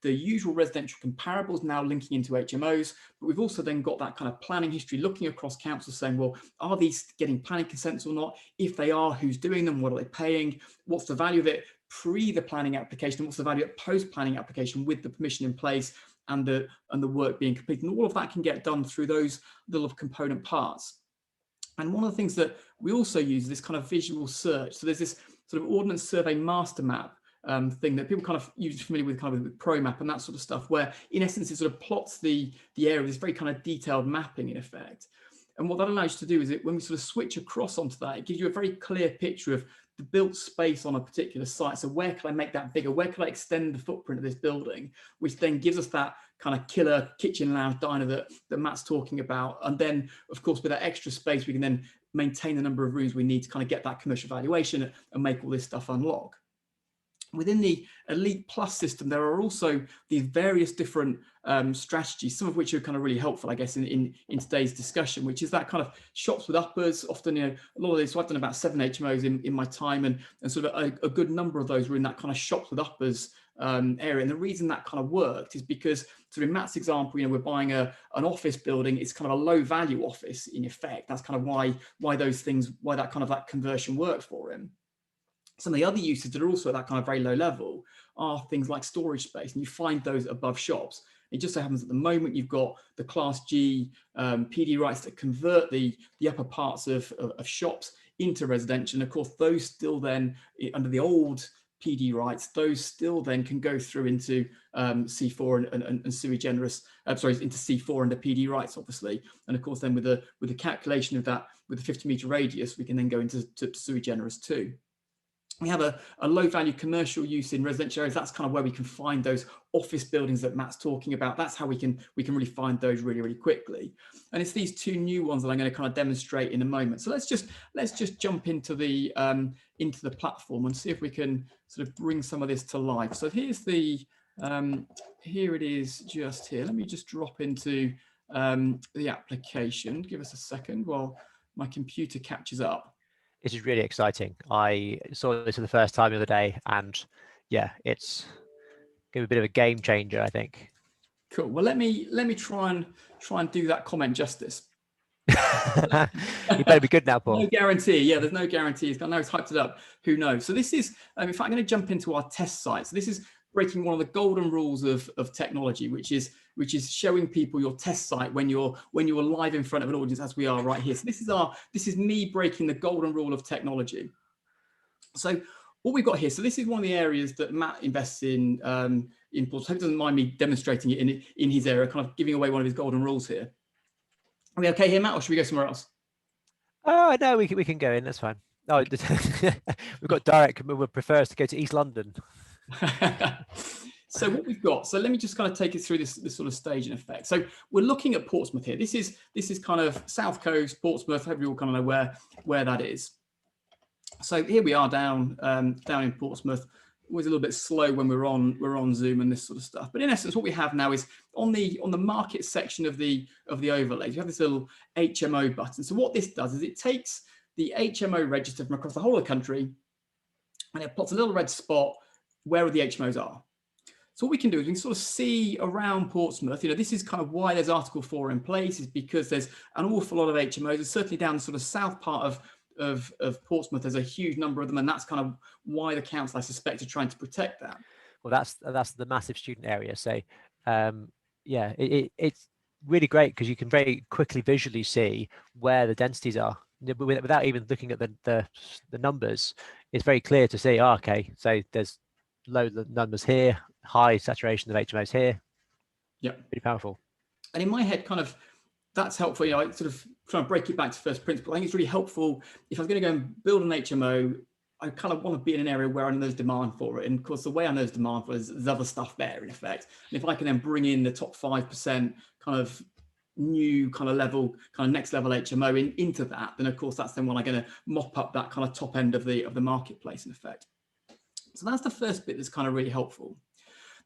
usual residential comparables now linking into HMOs, but we've also then got that kind of planning history looking across councils saying, well, are these getting planning consents or not? If they are, who's doing them? What are they paying? What's the value of it pre the planning application? What's the value at post planning application with the permission in place and the work being completed? And all of that can get done through those little component parts. And one of the things that we also use is this kind of visual search. So there's this sort of ordnance survey master map thing that people kind of usually familiar with, kind of with ProMap and that sort of stuff, where in essence it sort of plots the area with this very kind of detailed mapping in effect. And what that allows you to do is when we sort of switch across onto that, it gives you a very clear picture of the built space on a particular site. So where can I make that bigger? Where can I extend the footprint of this building? Which then gives us that kind of killer kitchen lounge diner that Matt's talking about. And then, of course, with that extra space, we can then maintain the number of rooms we need to kind of get that commercial valuation and make all this stuff unlock. Within the Elite Plus system, there are also these various different strategies, some of which are kind of really helpful, I guess, in today's discussion, which is that kind of shops with uppers. Often, a lot of this, so I've done about 7 HMOs in my time, and sort of a good number of those were in that kind of shops with uppers area. And the reason that kind of worked is because, so in Matt's example, we're buying an office building. It's kind of a low value office in effect. That's kind of why that conversion worked for him. Some of the other uses that are also at that kind of very low level are things like storage space, and you find those above shops. It just so happens at the moment you've got the Class G PD rights that convert the upper parts of shops into residential. And of course, those still then, under the old PD rights, those still then can go through into C4 and sui generis, into C4 under PD rights, obviously. And of course, then with the calculation of that, with the 50-meter radius, we can then go into sui generis too. We have a low value commercial use in residential areas. That's kind of where we can find those office buildings that Matt's talking about. That's how we can really find those really, really quickly. And it's these 2 new ones that I'm going to kind of demonstrate in a moment. So let's just jump into the platform and see if we can sort of bring some of this to life. So here's here it is just here. Let me just drop into the application. Give us a second while my computer catches up. It is really exciting. I saw this for the first time the other day, and yeah, it's going to be a bit of a game changer, I think. Cool. Well, let me try and do that comment justice. You better be good now, Paul. No guarantee. Yeah, there's no guarantees. I know it's hyped it up. Who knows? So this is, in fact, I'm going to jump into our test site. So this is breaking one of the golden rules of technology, which is which is showing people your test site when you're live in front of an audience, as we are right here. So this is me breaking the golden rule of technology. So what we've got here, so this is one of the areas that Matt invests in ports. I hope he doesn't mind me demonstrating it in his area, kind of giving away one of his golden rules here. Are we okay here, Matt, or should we go somewhere else? Oh no, we can go in. That's fine. Oh, we've got direct. We prefer us to go to East London. So what we've got, so let me just kind of take it through this sort of stage in effect. So we're looking at Portsmouth here. This is kind of South Coast, Portsmouth. Hope you all kind of know where that is. So here we are down in Portsmouth. Always a little bit slow when we're on Zoom and this sort of stuff. But in essence, what we have now is on the market section of the overlays, you have this little HMO button. So what this does is it takes the HMO register from across the whole of the country, and it plots a little red spot where the HMOs are. So what we can do is we can sort of see around Portsmouth, this is kind of why there's Article 4 in place, is because there's an awful lot of HMOs. It's certainly down the sort of south part of Portsmouth, there's a huge number of them, and that's kind of why the council, I suspect, are trying to protect that. Well, that's the massive student area. So yeah, it's really great because you can very quickly visually see where the densities are without even looking at the numbers. It's very clear to see, okay, so there's low numbers here, high saturation of HMOs here. Yeah, pretty powerful. And in my head, kind of, that's helpful. I sort of try and break it back to first principle. I think it's really helpful if I was going to go and build an HMO. I kind of want to be in an area where I know there's demand for it. And of course, the way I know there's demand for it is there's other stuff there, in effect. And if I can then bring in the top 5% kind of new kind of next level HMO into that, then of course that's then when I'm going to mop up that kind of top end of the marketplace, in effect. So that's the first bit that's kind of really helpful.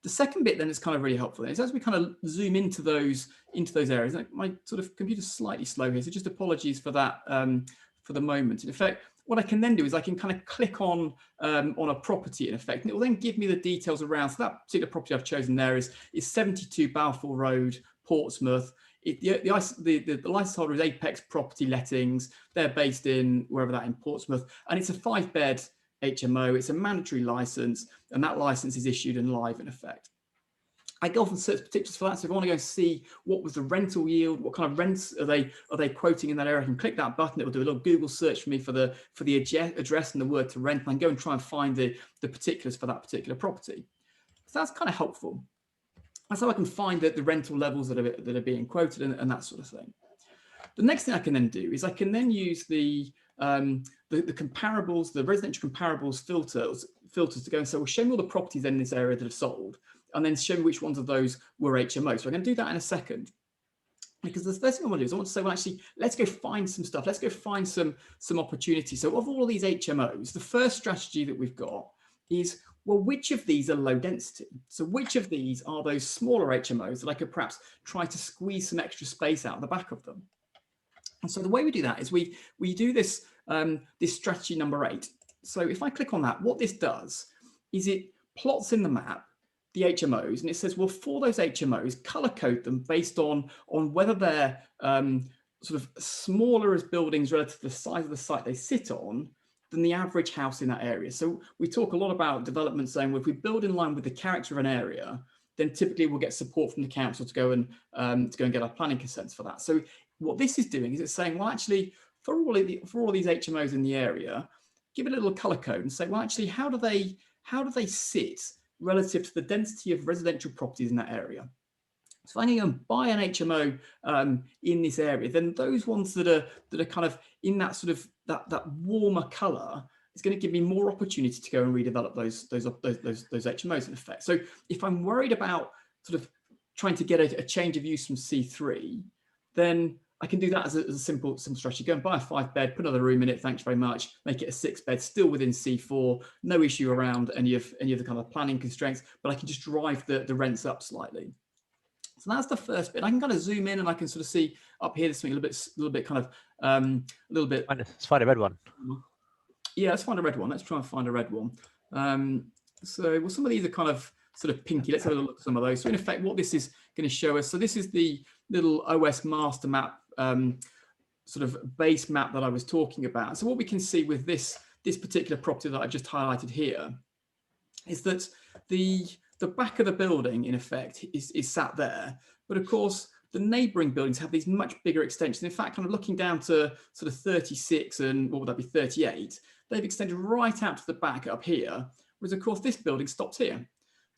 The second bit then is kind of really helpful is as we kind of zoom into those areas. My sort of computer's slightly slow here, so just apologies for that for the moment. In effect, what I can then do is I can kind of click on a property, in effect, and it will then give me the details around. So that particular property I've chosen there is 72 Balfour Road, Portsmouth. The license holder is Apex Property Lettings. They're based in wherever that in Portsmouth, and it's a 5-bed HMO. It's a mandatory license, and that license is issued and live in effect. I go off and search particulars for that. So if I want to go and see what was the rental yield, what kind of rents are they quoting in that area, I can click that button. It will do a little Google search for me for the address and the word to rent, and I can go and try and find the particulars for that particular property. So that's kind of helpful. That's how I can find the rental levels that are being quoted and that sort of thing. The next thing I can then do is I can then use the comparables, the residential comparables filters to go and say, well, show me all the properties in this area that have sold, and then show me which ones of those were HMO. So I'm going to do that in a second, because the first thing I want to do is I want to say, well, actually, let's go find some stuff. Let's go find some opportunities. So of all of these HMOs, the first strategy that we've got is, well, which of these are low density? So which of these are those smaller HMOs that I could perhaps try to squeeze some extra space out the back of them? And so the way we do that is we do this this strategy number 8. So if I click on that, what this does is it plots in the map the HMOs, and it says, well, for those HMOs, color code them based on whether they're sort of smaller as buildings relative to the size of the site they sit on than the average house in that area. So we talk a lot about development saying, well, if we build in line with the character of an area, then typically we'll get support from the council to go and get our planning consents for that. So what this is doing is it's saying, well, actually, for all these HMOs in the area, give it a little color code and say, well, actually, how do they sit relative to the density of residential properties in that area? So if I go and buy an HMO in this area, then those ones that are kind of in that sort of that warmer color is going to give me more opportunity to go and redevelop those HMOs in effect. So if I'm worried about sort of trying to get a change of use from C3, then I can do that as a simple strategy. Go and buy a 5-bed, put another room in it, thanks very much, make it a 6-bed, still within C4, no issue around any of the kind of planning constraints, but I can just drive the rents up slightly. So that's the first bit. I can kind of zoom in and I can sort of see up here, there's something a little bit kind of, a little bit. Let's find a red one. Yeah, let's find a red one. Let's try and find a red one. So, well, some of these are kind of sort of pinky. Let's have a look at some of those. So in effect, what this is going to show us, so this is the little OS master map, sort of base map that I was talking about. So what we can see with this particular property that I've just highlighted here is that the back of the building, in effect, is sat there, But of course, the neighbouring buildings have these much bigger extensions. In fact, kind of looking down to sort of 36 and what would that be, 38, they've extended right out to the back up here, whereas of course this building stops here.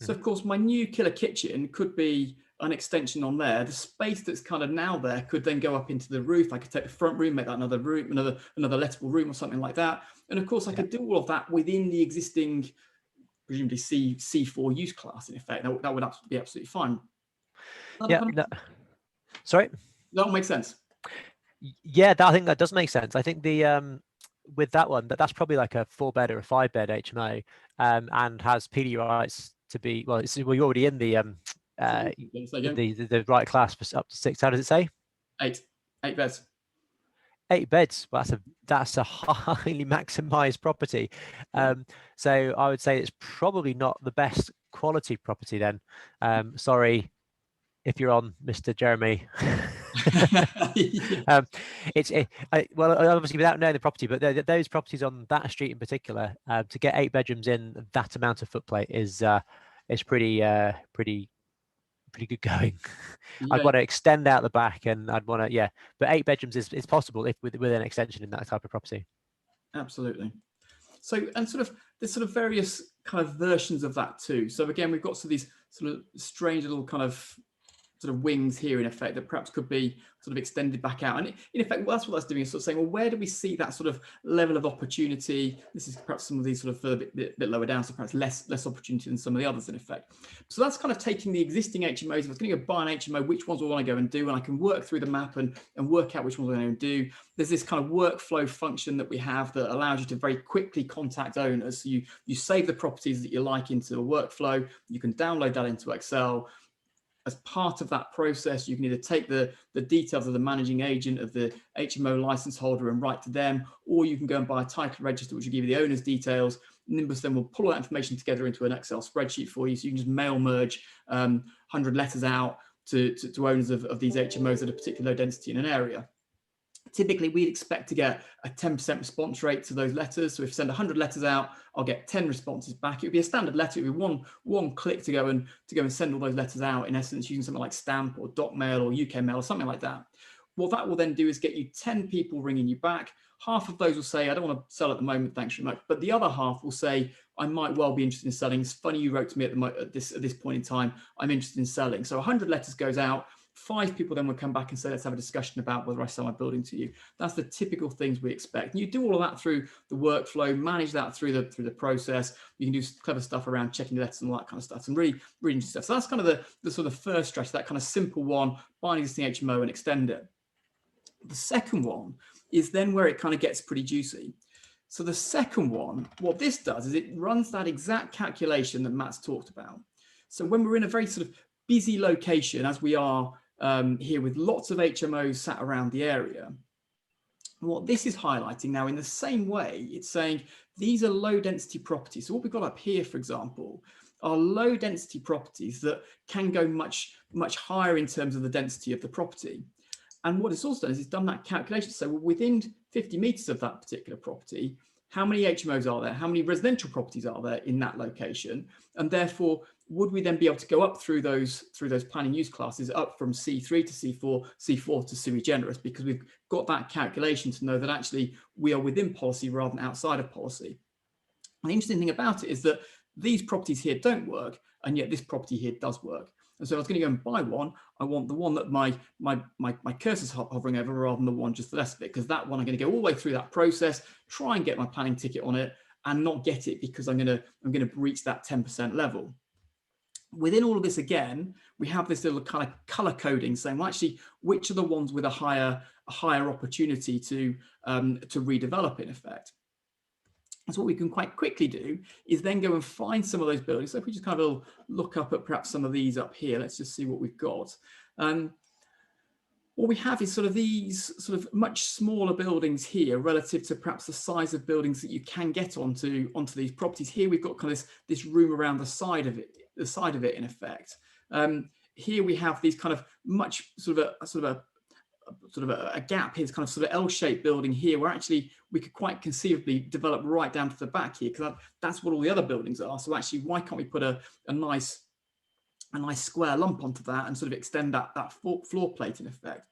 So of course my new killer kitchen could be an extension on there. The space that's kind of now there could then go up into the roof. I could take the front room, make that another room, another lettable room or something like that. And of course I could do all of that within the existing, presumably C4 use class in effect. That would be absolutely fine. Sorry? That will make sense. Yeah, I think that does make sense. I think the with that one, that's probably like a 4-bed or a 5-bed HMO, and has PD rights to be, well, you're already in the right class for up to 6. How does it say? 8 beds. 8 beds. Well, that's a highly maximized property. So I would say it's probably not the best quality property then. Sorry if you're on, Mr. Jeremy. Well, obviously without knowing the property, but those properties on that street in particular, to get 8 bedrooms in that amount of footplate is pretty good going. I'd want to extend out the back, and I'd want to, but 8 bedrooms is possible if with an extension in that type of property. Absolutely. So, and there's sort of various kind of versions of that too. So again, we've got these sort of strange little kind of sort of wings here in effect that perhaps could be sort of extended back out. And in effect, that's what that's doing, is sort of saying, well, where do we see that sort of level of opportunity? This is perhaps some of these sort of further bit lower down, so perhaps less opportunity than some of the others in effect. So that's kind of taking the existing HMOs. If I was going to go buy an HMO, which ones will I want to go and do? And I can work through the map and work out which ones I'm going to do. There's this kind of workflow function that we have that allows you to very quickly contact owners. So you save the properties that you like into a workflow. You can download that into Excel. As part of that process, you can either take the details of the managing agent of the HMO license holder and write to them, or you can go and buy a title register, which will give you the owner's details. Nimbus then will pull that information together into an Excel spreadsheet for you, so you can just mail merge 100 letters out to owners of these HMOs at a particular low density in an area. Typically, we'd expect to get a 10% response rate to those letters. So if I send 100 letters out, I'll get 10 responses back. It would be a standard letter. It would be one click to go and send all those letters out, in essence, using something like Stamp or Doc Mail or UK Mail or something like that. What that will then do is get you 10 people ringing you back. Half of those will say, I don't want to sell at the moment, thanks very much. But the other half will say, I might well be interested in selling. It's funny you wrote to me at this point in time. I'm interested in selling. So 100 letters goes out. 5 people then will come back and say, let's have a discussion about whether I sell my building to you. That's the typical things we expect. And you do all of that through the workflow, manage that through the process. You can do clever stuff around checking letters and all that kind of stuff, and really interesting stuff. So that's kind of the sort of first strategy, that kind of simple one, buy an existing HMO and extend it. The second one is then where it kind of gets pretty juicy. So the second one, what this does is it runs that exact calculation that Matt's talked about. So when we're in a very sort of busy location, as we are here with lots of HMOs sat around the area, what this is highlighting now, in the same way, it's saying these are low density properties. So what we've got up here, for example, are low density properties that can go much higher in terms of the density of the property. And what it's also done is it's done that calculation. So within 50 meters of that particular property, how many HMOs are there? How many residential properties are there in that location? And therefore, would we then be able to go up through those planning use classes, up from C3 to C4, C4 to sui generis, because we've got that calculation to know that actually we are within policy rather than outside of policy. And the interesting thing about it is that these properties here don't work, and yet this property here does work. And so if I was going to go and buy one, I want the one that my cursor's hovering over rather than the one just the rest of it, because that one I'm going to go all the way through that process, try and get my planning ticket on it, and not get it because I'm going to breach that 10% level. Within all of this, again, we have this little kind of color coding saying, well, actually, which are the ones with a higher opportunity to redevelop in effect. And so what we can quite quickly do is then go and find some of those buildings. So if we just kind of look up at perhaps some of these up here, let's just see what we've got. What we have is sort of these sort of much smaller buildings here relative to perhaps the size of buildings that you can get onto these properties. Here we've got kind of this room around the side of it in effect. Here we have these kind of much sort of a gap here, kind of sort of L-shaped building here, where actually we could quite conceivably develop right down to the back here, because that's what all the other buildings are. So actually, why can't we put a nice a nice square lump onto that and sort of extend that floor plating effect.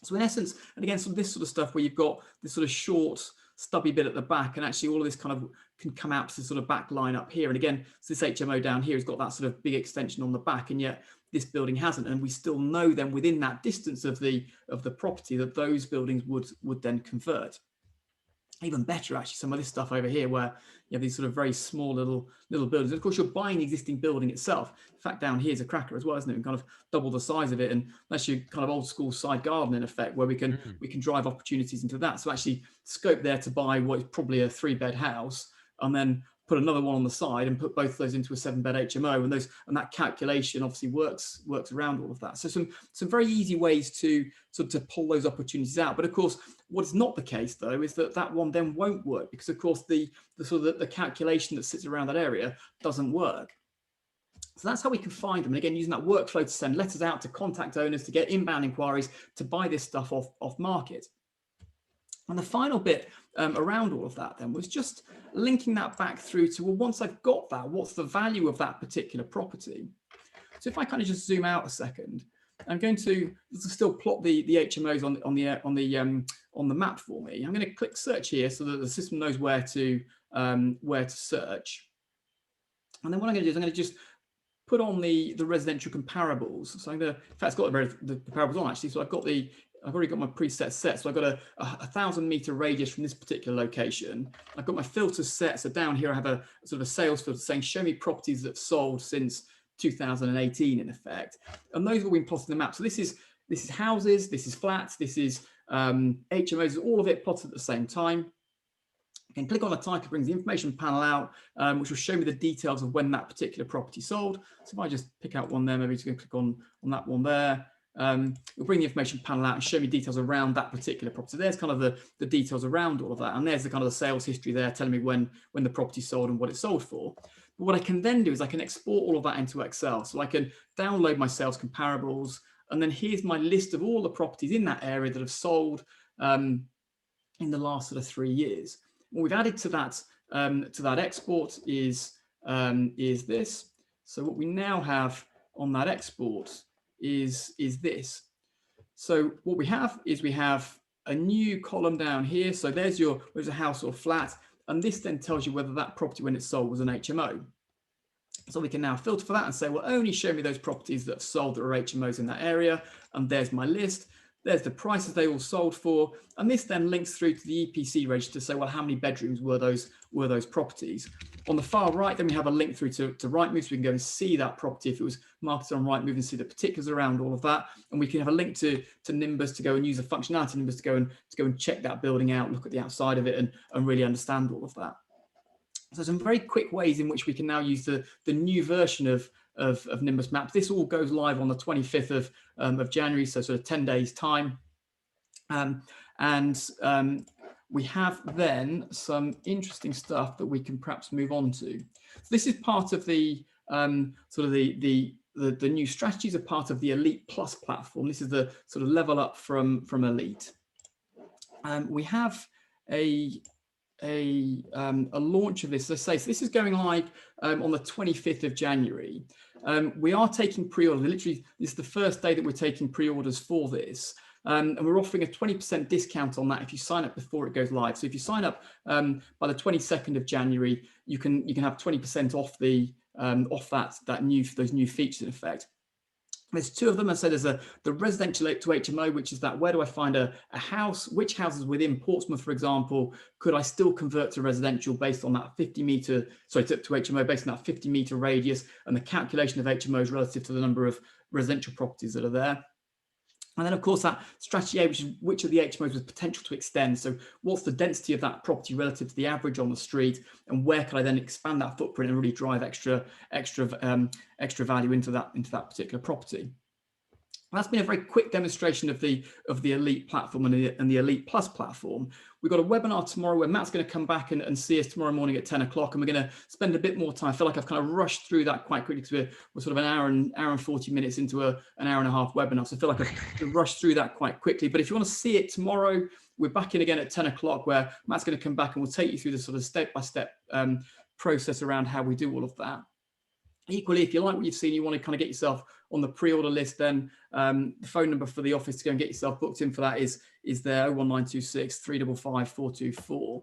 So in essence, and again, this sort of stuff where you've got this sort of short, stubby bit at the back, and actually all of this kind of can come out to the sort of back line up here. And again, so this HMO down here has got that sort of big extension on the back, and yet this building hasn't. And we still know then within that distance of the property that those buildings would then convert. Even better, actually, some of this stuff over here where you have these sort of very small little buildings. And of course, you're buying the existing building itself. In fact, down here is a cracker as well, isn't it? And kind of double the size of it, and that's your kind of old school side garden in effect, where we can drive opportunities into that. So actually, scope there to buy what is probably a 3-bed house, and then put another one on the side and put both of those into a 7-bed HMO, and that calculation obviously works around all of that. So some very easy ways to sort of pull those opportunities out. But of course, what is not the case though is that one then won't work, because of course the sort of the calculation that sits around that area doesn't work. So that's how we can find them. And again, using that workflow to send letters out to contact owners, to get inbound inquiries, to buy this stuff off market. And the final bit around all of that then was just linking that back through to, well, once I've got that, what's the value of that particular property? So if I kind of just zoom out a second, I'm going to still plot the HMOs on the map for me. I'm going to click search here so that the system knows where to search. And then what I'm going to do is I'm going to just put on the residential comparables. So I'm going to, in fact, it's got the comparables on actually. So I've already got my preset set. So I've got a 1,000-meter radius from this particular location. I've got my filters set. So down here I have a sort of a sales filter saying show me properties that have sold since 2018 in effect. And those have all been plotted on the map. So this is houses, this is flats, this is HMOs, all of it plotted at the same time. I can click on a title, brings the information panel out, which will show me the details of when that particular property sold. So if I just pick out one there, maybe just going to click on that one there. It'll bring the information panel out and show me details around that particular property. There's kind of the details around all of that. And there's the kind of the sales history there telling me when the property sold and what it sold for. But what I can then do is I can export all of that into Excel. So I can download my sales comparables, and then here's my list of all the properties in that area that have sold in the last sort of 3 years. What we've added to that export is this. So what we now have on that export is this. So what we have is we have a new column down here. So there's a house or flat, and this then tells you whether that property when it sold was an HMO. So we can now filter for that and say, well, only show me those properties that have sold that are HMOs in that area. And there's my list. There's the prices they all sold for. And this then links through to the EPC register to say, well, how many bedrooms were those properties? On the far right, then we have a link through to Rightmove, so we can go and see that property if it was marketed on Rightmove and see the particulars around all of that. And we can have a link to Nimbus to go and use the functionality of Nimbus to go and check that building out, look at the outside of it, and really understand all of that. So some very quick ways in which we can now use the new version of Nimbus Maps. This all goes live on the 25th of January, so sort of 10 days time. We have then some interesting stuff that we can perhaps move on to. So this is part of the sort of the new strategies are part of the Elite Plus platform. This is the sort of level up from Elite. We have a launch of this, as I say. So this is going live on the 25th of January. We are taking pre-orders. Literally, this is the first day that we're taking pre-orders for this. And we're offering a 20% discount on that if you sign up before it goes live. So if you sign up by the 22nd of January, you can have 20% off those new features in effect. There's two of them. I said there's the residential to HMO, which is that where do I find a house? Which houses within Portsmouth, for example, could I still convert to residential based on that 50-meter, sorry, to HMO based on that 50-meter radius and the calculation of HMOs relative to the number of residential properties that are there. And then, of course, that strategy A, which is which of the HMOs has potential to extend. So what's the density of that property relative to the average on the street, and where can I then expand that footprint and really drive extra value into that particular property? And that's been a very quick demonstration of the Elite platform and the Elite Plus platform. We've got a webinar tomorrow where Matt's going to come back and see us tomorrow morning at 10 o'clock, and we're going to spend a bit more time. I feel like I've kind of rushed through that quite quickly because we're sort of an hour and 40 minutes into an hour and a half webinar. So I feel like I've rushed through that quite quickly. But if you want to see it tomorrow, we're back in again at 10 o'clock where Matt's going to come back and we'll take you through the sort of step-by-step process around how we do all of that. Equally, if you like what you've seen, you want to kind of get yourself on the pre-order list, then the phone number for the office to go and get yourself booked in for that is there, 01926 355 424.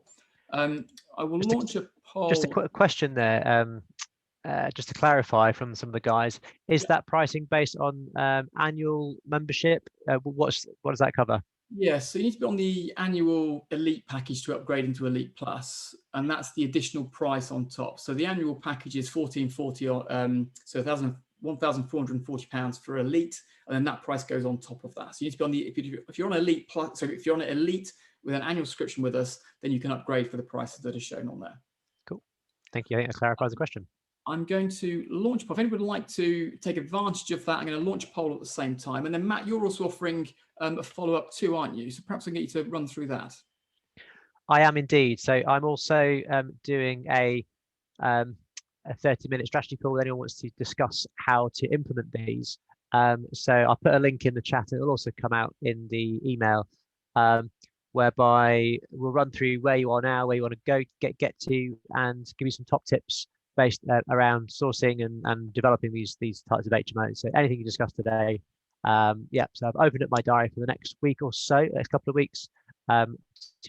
I will launch a poll. Just a quick question there. Just to clarify from some of the guys, is that pricing based on annual membership? What does that cover? Yeah, so you need to be on the annual Elite package to upgrade into Elite Plus, and that's the additional price on top. So the annual package is £1,440, so £1,440 for Elite, and then that price goes on top of that. So you need to be on the if you're on Elite Plus, so if you're on Elite with an annual subscription with us, then you can upgrade for the prices that are shown on there. Cool, thank you. I think that clarifies the question. I'm going to launch a poll. If anybody would like to take advantage of that, I'm going to launch a poll at the same time. And then, Matt, you're also offering a follow-up too, aren't you? So perhaps I can get you to run through that. I am indeed. So I'm also doing a 30-minute strategy call with anyone wants to discuss how to implement these. So I'll put a link in the chat. It'll also come out in the email, whereby we'll run through where you are now, where you want to go, get to, and give you some top tips based around sourcing and developing these types of HMOs. So anything you discussed today, yeah. So I've opened up my diary for the next week or so, next couple of weeks, to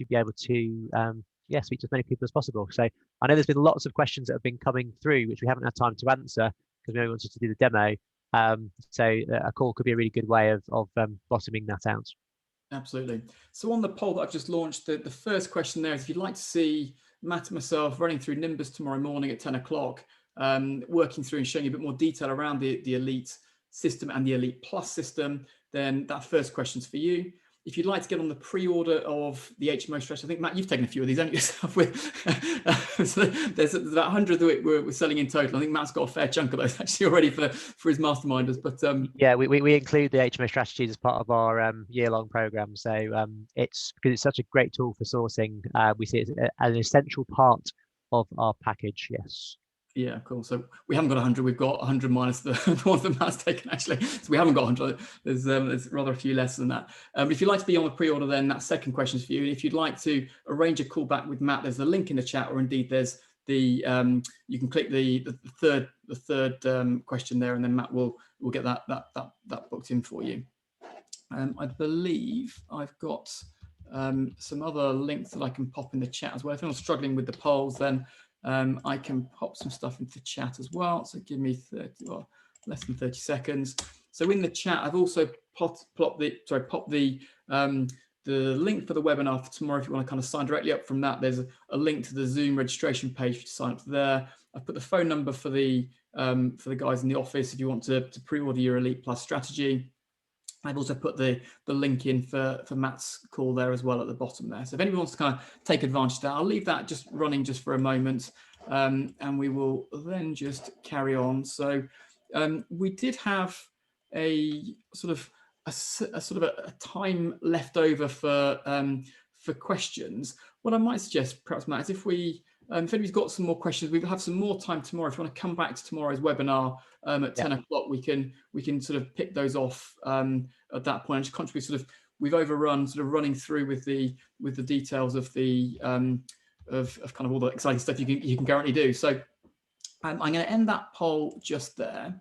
be able to speak to as many people as possible. So I know there's been lots of questions that have been coming through which we haven't had time to answer because we only wanted to do the demo. So a call could be a really good way of bottoming that out. Absolutely. So on the poll that I've just launched, the first question there is if you'd like to see Matt and myself running through Nimbus tomorrow morning at 10 o'clock, working through and showing you a bit more detail around the Elite system and the Elite Plus system, then that first question's for you. If you'd like to get on the pre-order of the HMO strategy, I think, Matt, you've taken a few of these, haven't you, yourself? So there's about 100 that we're selling in total. I think Matt's got a fair chunk of those actually already for his masterminders. But yeah, we include the HMO strategies as part of our year-long program. So it's because it's such a great tool for sourcing. We see it as an essential part of our package. Yes. Yeah, cool. So we haven't got 100. We've got 100 minus the one that Matt's taken, actually. So we haven't got 100. There's rather a few less than that. If you'd like to be on the pre-order, then that second question is for you. If you'd like to arrange a call back with Matt, there's a link in the chat, or indeed there's the you can click the third question there, and then Matt will get that booked in for you. I believe I've got some other links that I can pop in the chat as well. If anyone's struggling with the polls, then I can pop some stuff into the chat as well. So give me less than 30 seconds. So in the chat, I've also popped the link for the webinar for tomorrow. If you want to kind of sign directly up from that, there's a link to the Zoom registration page to sign up there. I've put the phone number for the guys in the office if you want to pre-order your Elite Plus strategy. I've also put the link in for Matt's call there as well at the bottom there. So if anyone wants to kind of take advantage of that, I'll leave that just running just for a moment, and we will then just carry on. So we did have a sort of a time left over for questions. What I might suggest, perhaps, Matt, is if anybody's got some more questions, we'll have some more time tomorrow. If you want to come back to tomorrow's webinar at 10 o'clock, we can sort of pick those off at that point. And just contribute we've overrun running through with the details of the of kind of all the exciting stuff you can currently do. So I'm going to end that poll just there.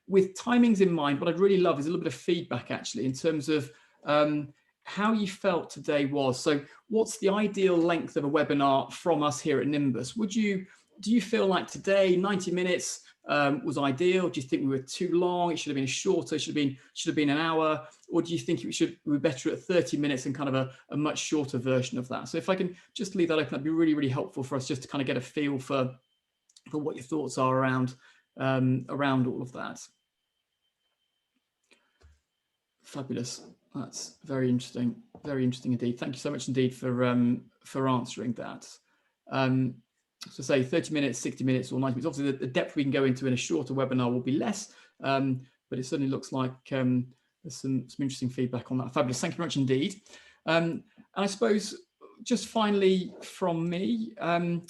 With timings in mind, what I'd really love is a little bit of feedback actually in terms of how you felt today was. So what's the ideal length of a webinar from us here at Nimbus? Do you feel like today 90 minutes was ideal? Do you think we were too long? It should have been shorter, it should have been an hour? Or do you think we were better at 30 minutes and kind of a much shorter version of that? So if I can just leave that open, that'd be really, really helpful for us just to kind of get a feel for what your thoughts are around all of that. Fabulous. That's very interesting indeed. Thank you so much indeed for answering that. So say 30 minutes, 60 minutes, or 90 minutes. Obviously, the depth we can go into in a shorter webinar will be less, but it certainly looks like there's some interesting feedback on that. Fabulous. Thank you very much indeed. And I suppose just finally from me, I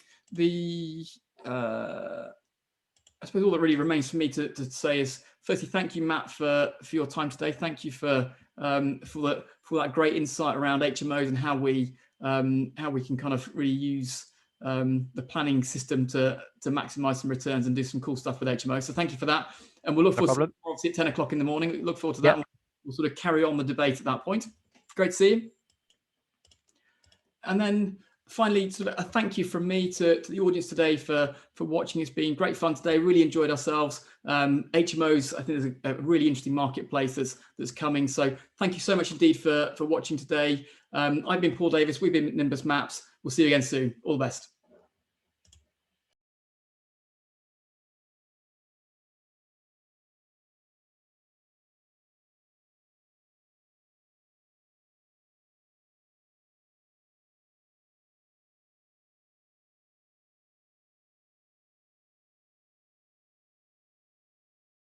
suppose all that really remains for me to say is, firstly, thank you, Matt, for your time today. Thank you for that great insight around HMOs and how we can kind of really use the planning system to maximize some returns and do some cool stuff with HMO. So thank you for that. And we'll look forward to obviously at 10 o'clock in the morning. Look forward to that. Yep. We'll sort of carry on the debate at that point. Great to see you. And then finally, sort of a thank you from me to the audience today for watching. It's been great fun today. Really enjoyed ourselves. HMOs, I think there's a really interesting marketplace that's coming. So thank you so much indeed for watching today. I've been Paul Davis. We've been Nimbus Maps. We'll see you again soon. All the best.